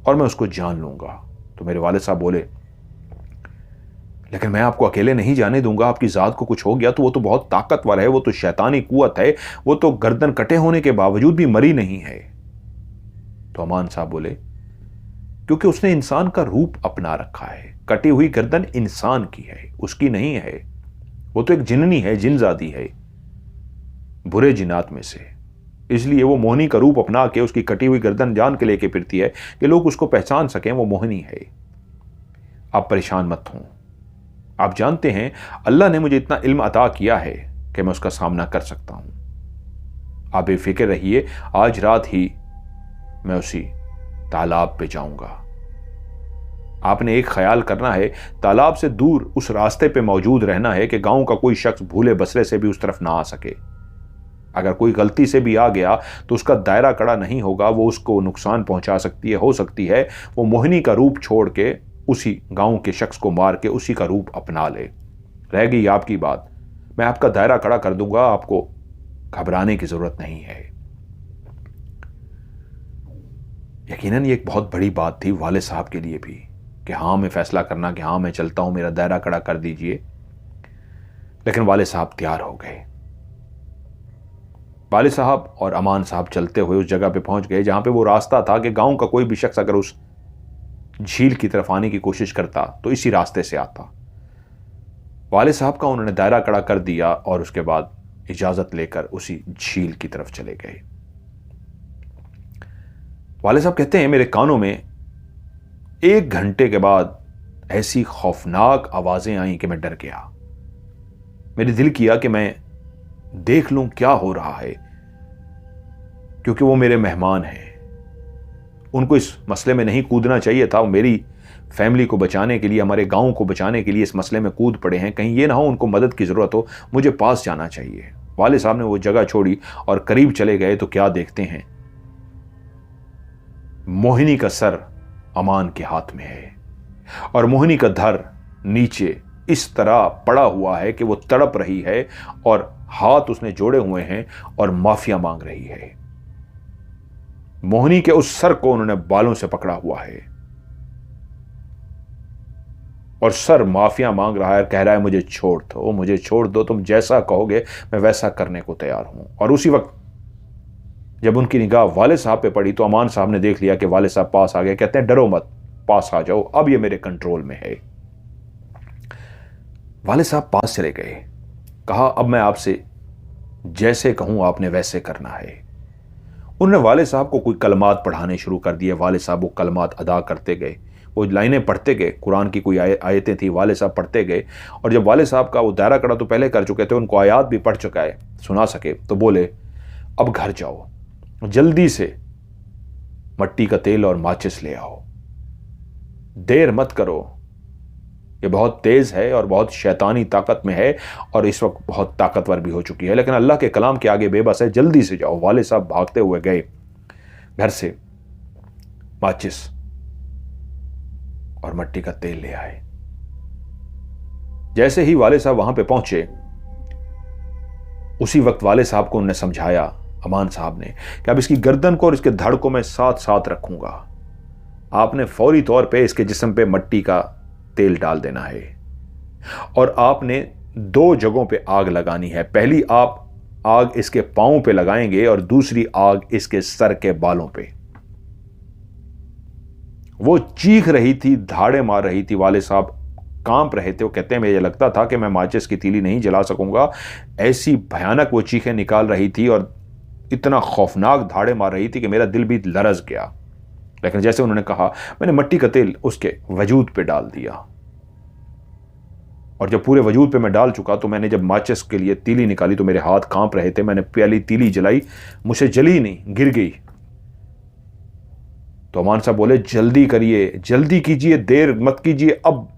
और मैं उसको जान लूंगा। तो मेरे वालिद साहब बोले, लेकिन मैं आपको अकेले नहीं जाने दूंगा। आपकी जात को कुछ हो गया तो वो तो बहुत ताकतवर है, वो तो शैतानी कुवत है, वो तो गर्दन कटे होने के बावजूद भी मरी नहीं है। तो अमान साहब बोले, क्योंकि उसने इंसान का रूप अपना रखा है। कटी हुई गर्दन इंसान की है, उसकी नहीं है। वो तो एक जिन्नी है, जिनजादी है, बुरे जिन्नात में से। इसलिए वो मोहिनी का रूप अपना के उसकी कटी हुई गर्दन जान के लेके फिरती है कि लोग उसको पहचान सकें वो मोहिनी है। आप परेशान मत हों। आप जानते हैं अल्लाह ने मुझे इतना इल्म अता किया है कि मैं उसका सामना कर सकता हूं। आप बेफिक्र रहिए, आज रात ही मैं उसी तालाब पे जाऊंगा। आपने एक ख्याल करना है, तालाब से दूर उस रास्ते पे मौजूद रहना है कि गांव का कोई शख्स भूले बसरे से भी उस तरफ ना आ सके। अगर कोई गलती से भी आ गया तो उसका दायरा कड़ा नहीं होगा, वो उसको नुकसान पहुंचा सकती है। हो सकती है वो मोहिनी का रूप छोड़ के उसी गांव के शख्स को मार के उसी का रूप अपना ले। रह गई आपकी बात, मैं आपका दायरा कड़ा कर दूंगा, आपको घबराने की जरूरत नहीं है। यकीनन ये एक बहुत बड़ी बात थी वाले साहब के लिए भी कि हाँ, मैं फैसला करना कि हाँ मैं चलता हूं, मेरा दायरा कड़ा कर दीजिए। लेकिन वाले साहब तैयार हो गए। वाले साहब और अमान साहब चलते हुए उस जगह पे पहुंच गए जहां पे वो रास्ता था कि गांव का कोई भी शख्स अगर उस झील की तरफ आने की कोशिश करता तो इसी रास्ते से आता। वाले साहब का उन्होंने दायरा कड़ा कर दिया और उसके बाद इजाजत लेकर उसी झील की तरफ चले गए। वाले साहब कहते हैं मेरे कानों में 1 घंटे के बाद ऐसी खौफनाक आवाजें आई कि मैं डर गया। मेरे दिल किया कि मैं देख लूं क्या हो रहा है, क्योंकि वो मेरे मेहमान हैं। उनको इस मसले में नहीं कूदना चाहिए था। मेरी फैमिली को बचाने के लिए, हमारे गांव को बचाने के लिए इस मसले में कूद पड़े हैं। कहीं ये ना हो उनको मदद की जरूरत हो, मुझे पास जाना चाहिए। वाले साहब ने वो जगह छोड़ी और करीब चले गए तो क्या देखते हैं, मोहिनी का सर अमान के हाथ में है और मोहिनी का धर नीचे इस तरह पड़ा हुआ है कि वो तड़प रही है और हाथ उसने जोड़े हुए हैं और माफिया मांग रही है। मोहिनी के उस सर को उन्होंने बालों से पकड़ा हुआ है और सर माफिया मांग रहा है और कह रहा है मुझे छोड़ दो, मुझे छोड़ दो, तुम जैसा कहोगे मैं वैसा करने को तैयार हूं। और उसी वक्त जब उनकी निगाह वाले साहब पे पड़ी तो अमान साहब ने देख लिया कि वाले साहब पास आ गए। कहते हैं डरो मत, पास आ जाओ, अब ये मेरे कंट्रोल में है। वाले साहब पास चले गए। कहा अब मैं आपसे जैसे कहूं आपने वैसे करना है। उन्होंने वाले साहब को कोई कलमात पढ़ाने शुरू कर दिए। वाले साहब वो कलमात अदा करते गए, वो लाइनें पढ़ते गए। कुरान की कोई आयतें थी, वाले साहब पढ़ते गए। और जब वाले साहब का वो दायरा कड़ा तो पहले कर चुके थे, उनको आयात भी पढ़ चुका है, सुना सके, तो बोले अब घर जाओ, जल्दी से मट्टी का तेल और माचिस ले आओ, देर मत करो, ये बहुत तेज है और बहुत शैतानी ताकत में है और इस वक्त बहुत ताकतवर भी हो चुकी है, लेकिन अल्लाह के कलाम के आगे बेबस है, जल्दी से जाओ। वाले साहब भागते हुए गए घर से, माचिस और मट्टी का तेल ले आए। जैसे ही वाले साहब वहां पे पहुंचे, उसी वक्त वाले साहब को उन्होंने समझाया, अमान साहब ने, कि अब इसकी गर्दन को और इसके धड़ को मैं साथ साथ रखूंगा। आपने फौरी तौर पे इसके जिस्म पे मट्टी का तेल डाल देना है और आपने 2 जगहों पे आग लगानी है। पहली आप आग इसके पांव पे लगाएंगे और दूसरी आग इसके सर के बालों पे। वो चीख रही थी, धाड़े मार रही थी, वाले साहब कांप रहे थे। वो कहते हैं मुझे लगता था कि मैं माचिस की तीली नहीं जला सकूंगा, ऐसी भयानक वो चीखें निकाल रही थी और इतना खौफनाक धाड़े मार रही थी कि मेरा दिल भी लरज गया। लेकिन जैसे उन्होंने कहा, मैंने मट्टी का तेल उसके वजूद पे डाल दिया और जब पूरे वजूद पे मैं डाल चुका तो मैंने जब माचिस के लिए तीली निकाली तो मेरे हाथ कांप रहे थे। मैंने पहली तीली जलाई, मुझे जली नहीं, गिर गई। तो अमान साहब बोले जल्दी करिए, जल्दी कीजिए, देर मत कीजिए, अब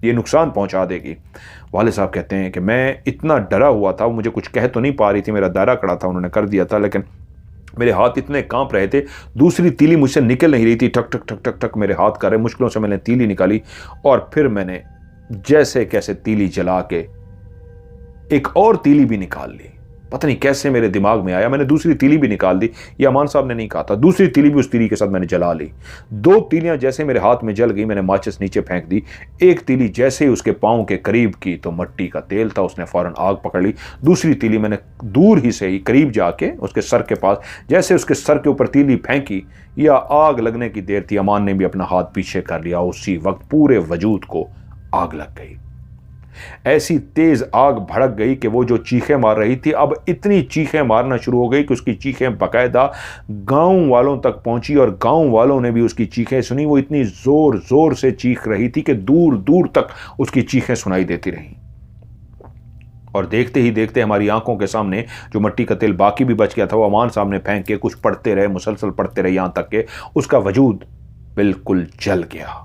ये नुकसान पहुंचा देगी। वाले साहब कहते हैं कि मैं इतना डरा हुआ था, मुझे कुछ कह तो नहीं पा रही थी, मेरा दायरा कड़ा था, उन्होंने कर दिया था, लेकिन मेरे हाथ इतने कांप रहे थे, दूसरी तीली मुझसे निकल नहीं रही थी, ठक ठक ठक ठक ठक मेरे हाथ कर रहे। मुश्किलों से मैंने तीली निकाली और फिर मैंने जैसे कैसे तीली जला के एक और तीली भी निकाल ली। पता नहीं कैसे मेरे दिमाग में आया, मैंने दूसरी तीली भी निकाल दी। ये अमान साहब ने नहीं कहा था, दूसरी तीली भी उस तीली के साथ मैंने जला ली। 2 तीलियां जैसे मेरे हाथ में जल गई, मैंने माचिस नीचे फेंक दी। एक तीली जैसे ही उसके पांव के करीब की तो मट्टी का तेल था, उसने फौरन आग पकड़ ली। दूसरी तीली मैंने दूर ही से ही करीब जाके उसके सर के पास, जैसे उसके सर के ऊपर तीली फेंकी या आग लगने की देर थी, अमान ने भी अपना हाथ पीछे कर लिया। उसी वक्त पूरे वजूद को आग लग गई। ऐसी तेज आग भड़क गई कि वो जो चीखें मार रही थी अब इतनी चीखें मारना शुरू हो गई कि उसकी चीखें बाकायदा गांव वालों तक पहुंची और गांव वालों ने भी उसकी चीखें सुनी। वो इतनी जोर जोर से चीख रही थी कि दूर दूर तक उसकी चीखें सुनाई देती रहीं। और देखते ही देखते हमारी आंखों के सामने जो मट्टी का तेल बाकी भी बच गया था वो अमान सामने फेंक के कुछ पढ़ते रहे, मुसलसल पढ़ते रहे, यहां तक के उसका वजूद बिल्कुल जल गया।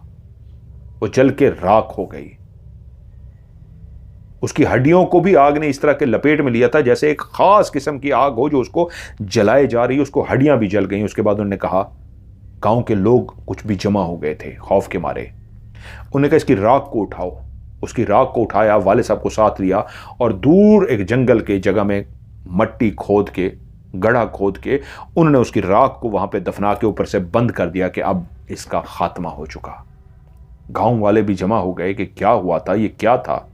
वो जल के राख हो गई। उसकी हड्डियों को भी आग ने इस तरह के लपेट में लिया था जैसे एक खास किस्म की आग हो जो उसको जलाए जा रही है। उसको हड्डियां भी जल गई। उसके बाद उन्होंने कहा, गांव के लोग कुछ भी जमा हो गए थे खौफ के मारे। उन्होंने कहा इसकी राख को उठाओ। उसकी राख को उठाया, वाले साहब को साथ लिया और दूर एक जंगल के जगह में मट्टी खोद के, गड्ढा खोद के उन्होंने उसकी राख को वहां पे दफना के ऊपर से बंद कर दिया कि अब इसका खात्मा हो चुका। गांव वाले भी जमा हो गए कि क्या हुआ था, ये क्या था।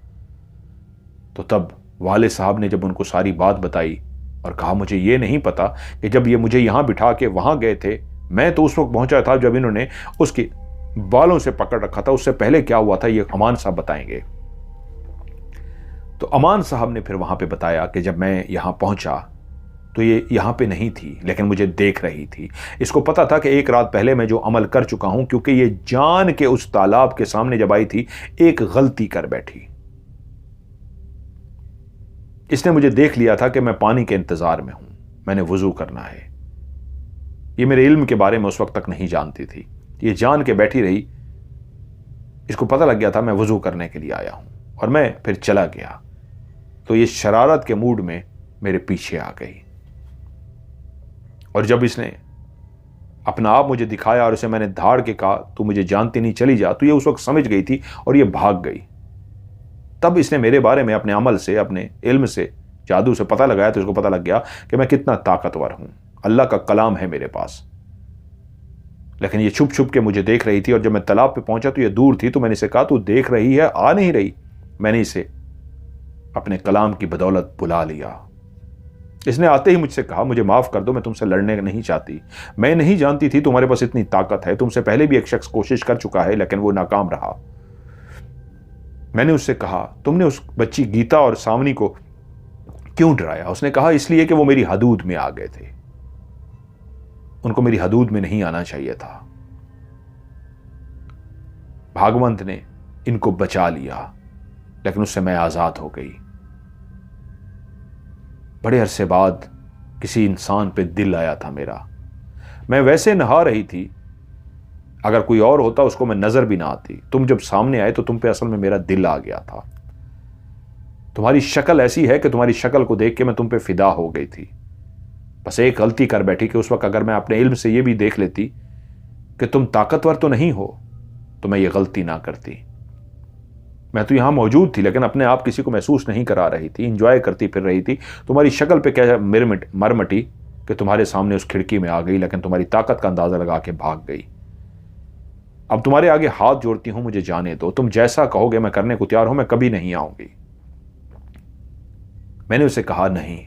तो तब वाले साहब ने जब उनको सारी बात बताई और कहा मुझे ये नहीं पता कि जब ये मुझे यहां बिठा के वहां गए थे, मैं तो उस वक्त पहुंचा था जब इन्होंने उसके बालों से पकड़ रखा था। उससे पहले क्या हुआ था ये अमान साहब बताएंगे। तो अमान साहब ने फिर वहां पे बताया कि जब मैं यहां पहुंचा तो ये यहां पे नहीं थी, लेकिन मुझे देख रही थी। इसको पता था कि एक रात पहले मैं जो अमल कर चुका हूं, क्योंकि ये जान के उस तालाब के सामने जब आई थी एक गलती कर बैठी। इसने मुझे देख लिया था कि मैं पानी के इंतजार में हूं, मैंने वुजू करना है। ये मेरे इल्म के बारे में उस वक्त तक नहीं जानती थी, ये जान के बैठी रही। इसको पता लग गया था मैं वुजू करने के लिए आया हूं और मैं फिर चला गया। तो ये शरारत के मूड में मेरे पीछे आ गई और जब इसने अपना आप मुझे दिखाया और इसे मैंने धाड़ के कहा तू मुझे जानती नहीं, चली जा, तो ये उस वक्त समझ गई थी और ये भाग गई। तब इसने मेरे बारे में अपने अमल से, अपने इल्म से, जादू से पता लगाया। तो इसको पता लग गया कि मैं कितना ताकतवर हूं, अल्लाह का कलाम है मेरे पास। लेकिन ये छुप छुप के मुझे देख रही थी और जब मैं तालाब पे पहुंचा तो ये दूर थी। तो मैंने इसे कहा तू देख रही है, आ नहीं रही। मैंने इसे अपने कलाम की बदौलत बुला लिया। इसने आते ही मुझसे कहा मुझे माफ कर दो, मैं तुमसे लड़ने नहीं चाहती। मैं नहीं जानती थी तुम्हारे पास इतनी ताकत है। तुमसे पहले भी एक शख्स कोशिश कर चुका है लेकिन वो नाकाम रहा। मैंने उससे कहा तुमने उस बच्ची गीता और सावनी को क्यों डराया? उसने कहा इसलिए कि वो मेरी हदूद में आ गए थे, उनको मेरी हदूद में नहीं आना चाहिए था। भागवंत ने इनको बचा लिया लेकिन उससे मैं आजाद हो गई। बड़े अरसे बाद किसी इंसान पे दिल आया था मेरा। मैं वैसे नहा रही थी, अगर कोई और होता उसको मैं नजर भी ना आती। तुम जब सामने आए तो तुम पे असल में मेरा दिल आ गया था। तुम्हारी शक्ल ऐसी है कि तुम्हारी शक्ल को देख के मैं तुम पे फिदा हो गई थी। बस एक गलती कर बैठी कि उस वक्त अगर मैं अपने इल्म से ये भी देख लेती कि तुम ताकतवर तो नहीं हो तो मैं ये गलती ना करती। मैं तो यहां मौजूद थी लेकिन अपने आप किसी को महसूस नहीं करा रही थी, इंजॉय करती फिर रही थी। तुम्हारी शक्ल पे क्या मरमटी कि तुम्हारे सामने उस खिड़की में आ गई, लेकिन तुम्हारी ताकत का अंदाजा लगा के भाग गई। अब तुम्हारे आगे हाथ जोड़ती हूं, मुझे जाने दो। तुम जैसा कहोगे मैं करने को तैयार हूं, मैं कभी नहीं आऊंगी। मैंने उसे कहा नहीं।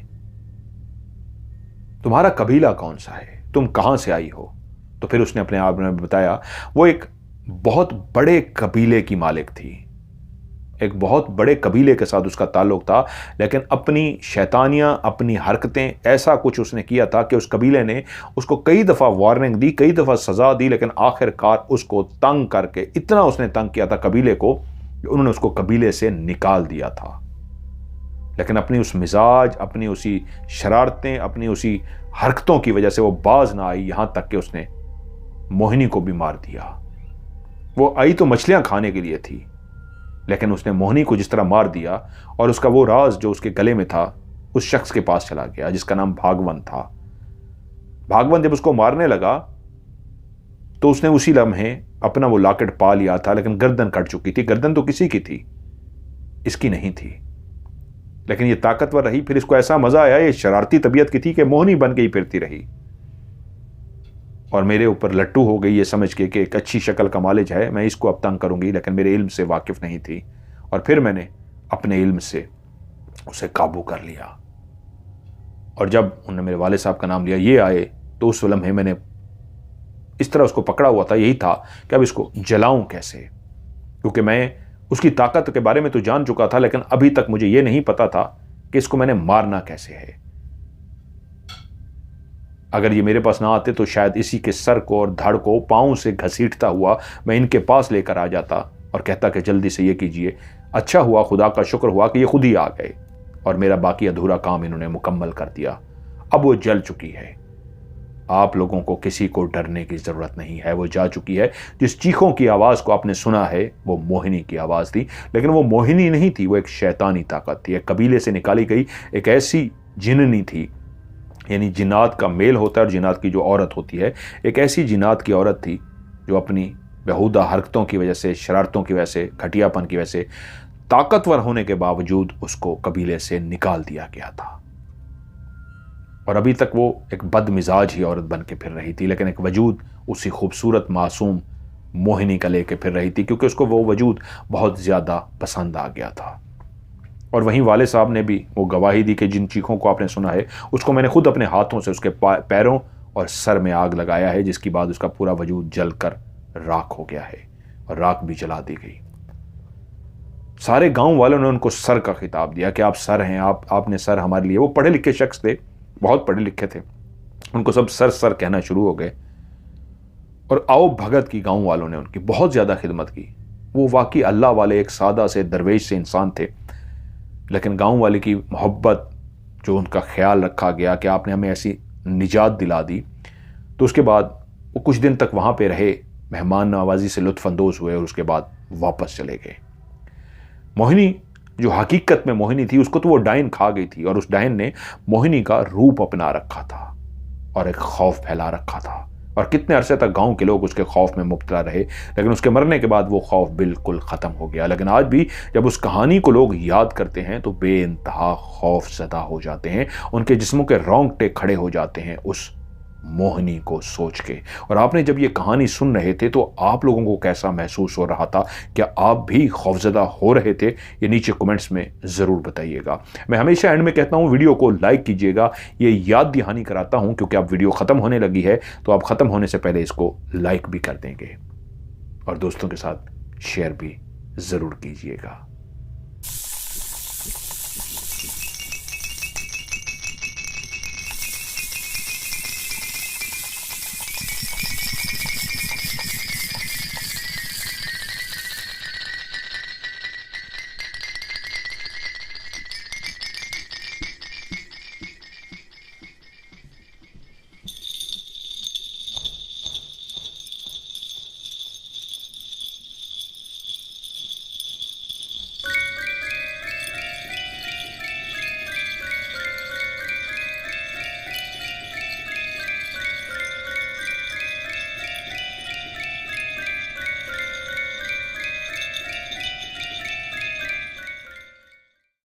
तुम्हारा कबीला कौन सा है, तुम कहां से आई हो? तो फिर उसने अपने आप में बताया वो एक बहुत बड़े कबीले की मालिक थी। एक बहुत बड़े कबीले के साथ उसका ताल्लुक था, लेकिन अपनी शैतानियां, अपनी हरकतें, ऐसा कुछ उसने किया था कि उस कबीले ने उसको कई दफ़ा वार्निंग दी, कई दफ़ा सज़ा दी, लेकिन आखिरकार उसको तंग करके, इतना उसने तंग किया था कबीले को कि उन्होंने उसको कबीले से निकाल दिया था। लेकिन अपनी उस मिजाज, अपनी उसी शरारतें, अपनी उसी हरकतों की वजह से वो बाज ना आई, यहां तक कि उसने मोहिनी को भी मार दिया। वो आई तो मछलियां खाने के लिए थी, लेकिन उसने मोहिनी को जिस तरह मार दिया और उसका वो राज जो उसके गले में था उस शख्स के पास चला गया जिसका नाम भागवंत था। भागवंत जब उसको मारने लगा तो उसने उसी लम्हे अपना वो लॉकेट पा लिया था, लेकिन गर्दन कट चुकी थी। गर्दन तो किसी की थी, इसकी नहीं थी, लेकिन ये ताकतवर रही। फिर इसको ऐसा मजा आया, ये शरारती तबीयत की थी कि मोहिनी बन के ही फिरती रही और मेरे ऊपर लट्टू हो गई, ये समझ के कि एक अच्छी शक्ल का मालिज है, मैं इसको अब तंग करूंगी। लेकिन मेरे इल्म से वाकिफ नहीं थी और फिर मैंने अपने इल्म से उसे काबू कर लिया। और जब उन्होंने मेरे वाले साहब का नाम लिया, ये आए, तो उस लम्हे मैंने इस तरह उसको पकड़ा हुआ था, यही था कि अब इसको जलाऊं कैसे, क्योंकि मैं उसकी ताकत के बारे में तो जान चुका था, लेकिन अभी तक मुझे यह नहीं पता था कि इसको मैंने मारना कैसे है। अगर ये मेरे पास ना आते तो शायद इसी के सर को और धड़ को पांव से घसीटता हुआ मैं इनके पास लेकर आ जाता और कहता कि जल्दी से ये कीजिए। अच्छा हुआ, खुदा का शुक्र हुआ कि ये खुद ही आ गए और मेरा बाकी अधूरा काम इन्होंने मुकम्मल कर दिया। अब वो जल चुकी है। आप लोगों को किसी को डरने की जरूरत नहीं है, वो जा चुकी है। जिस चीखों की आवाज को आपने सुना है वो मोहिनी की आवाज थी, लेकिन वो मोहिनी नहीं थी, वो एक शैतानी ताकत थी, एक कबीले से निकाली गई एक ऐसी जिन्नी थी। यानी जिन्नात का मेल होता है और जिन्नात की जो औरत होती है, एक ऐसी जिन्नात की औरत थी जो अपनी बेहुदा हरकतों की वजह से, शरारतों की वजह से, घटियापन की वजह से, ताकतवर होने के बावजूद उसको कबीले से निकाल दिया गया था। और अभी तक वो एक बदमिजाज ही औरत बन के फिर रही थी, लेकिन एक वजूद उसी खूबसूरत मासूम मोहिनी का लेके फिर रही थी, क्योंकि उसको वो वजूद बहुत ज़्यादा पसंद आ गया था। और वहीं वाले साहब ने भी वो गवाही दी कि जिन चीखों को आपने सुना है उसको मैंने खुद अपने हाथों से उसके पैरों और सर में आग लगाया है, जिसकी बाद उसका पूरा वजूद जलकर राख हो गया है और राख भी जला दी गई। सारे गांव वालों ने उनको सर का खिताब दिया कि आप सर हैं, आपने सर हमारे लिए। वो पढ़े लिखे शख्स थे, बहुत पढ़े लिखे थे, उनको सब सर सर कहना शुरू हो गए। और आओ भगत की गांव वालों ने उनकी बहुत ज़्यादा खिदमत की। वो वाकई अल्लाह वाले एक सादा से दरवेश से इंसान थे, लेकिन गांव वाले की मोहब्बत, जो उनका ख्याल रखा गया कि आपने हमें ऐसी निजात दिला दी, तो उसके बाद वो कुछ दिन तक वहाँ पे रहे, मेहमान नवाजी से लुत्फ़अंदोज़ हुए और उसके बाद वापस चले गए। मोहिनी, जो हकीकत में मोहिनी थी, उसको तो वो डायन खा गई थी और उस डायन ने मोहिनी का रूप अपना रखा था और एक खौफ फैला रखा था। और कितने अरसे तक गांव के लोग उसके खौफ में मुब्तला रहे, लेकिन उसके मरने के बाद वो खौफ बिल्कुल ख़त्म हो गया। लेकिन आज भी जब उस कहानी को लोग याद करते हैं तो बेइंतहा खौफ ज़दा हो जाते हैं, उनके जिस्मों के रोंगटे खड़े हो जाते हैं उस मोहिनी को सोच के। और आपने जब ये कहानी सुन रहे थे तो आप लोगों को कैसा महसूस हो रहा था? क्या आप भी खौफजदा हो रहे थे? ये नीचे कमेंट्स में ज़रूर बताइएगा। मैं हमेशा एंड में कहता हूँ वीडियो को लाइक कीजिएगा, ये याद दहानी कराता हूँ क्योंकि अब वीडियो ख़त्म होने लगी है, तो आप ख़त्म होने से पहले इसको लाइक भी कर देंगे और दोस्तों के साथ शेयर भी ज़रूर कीजिएगा।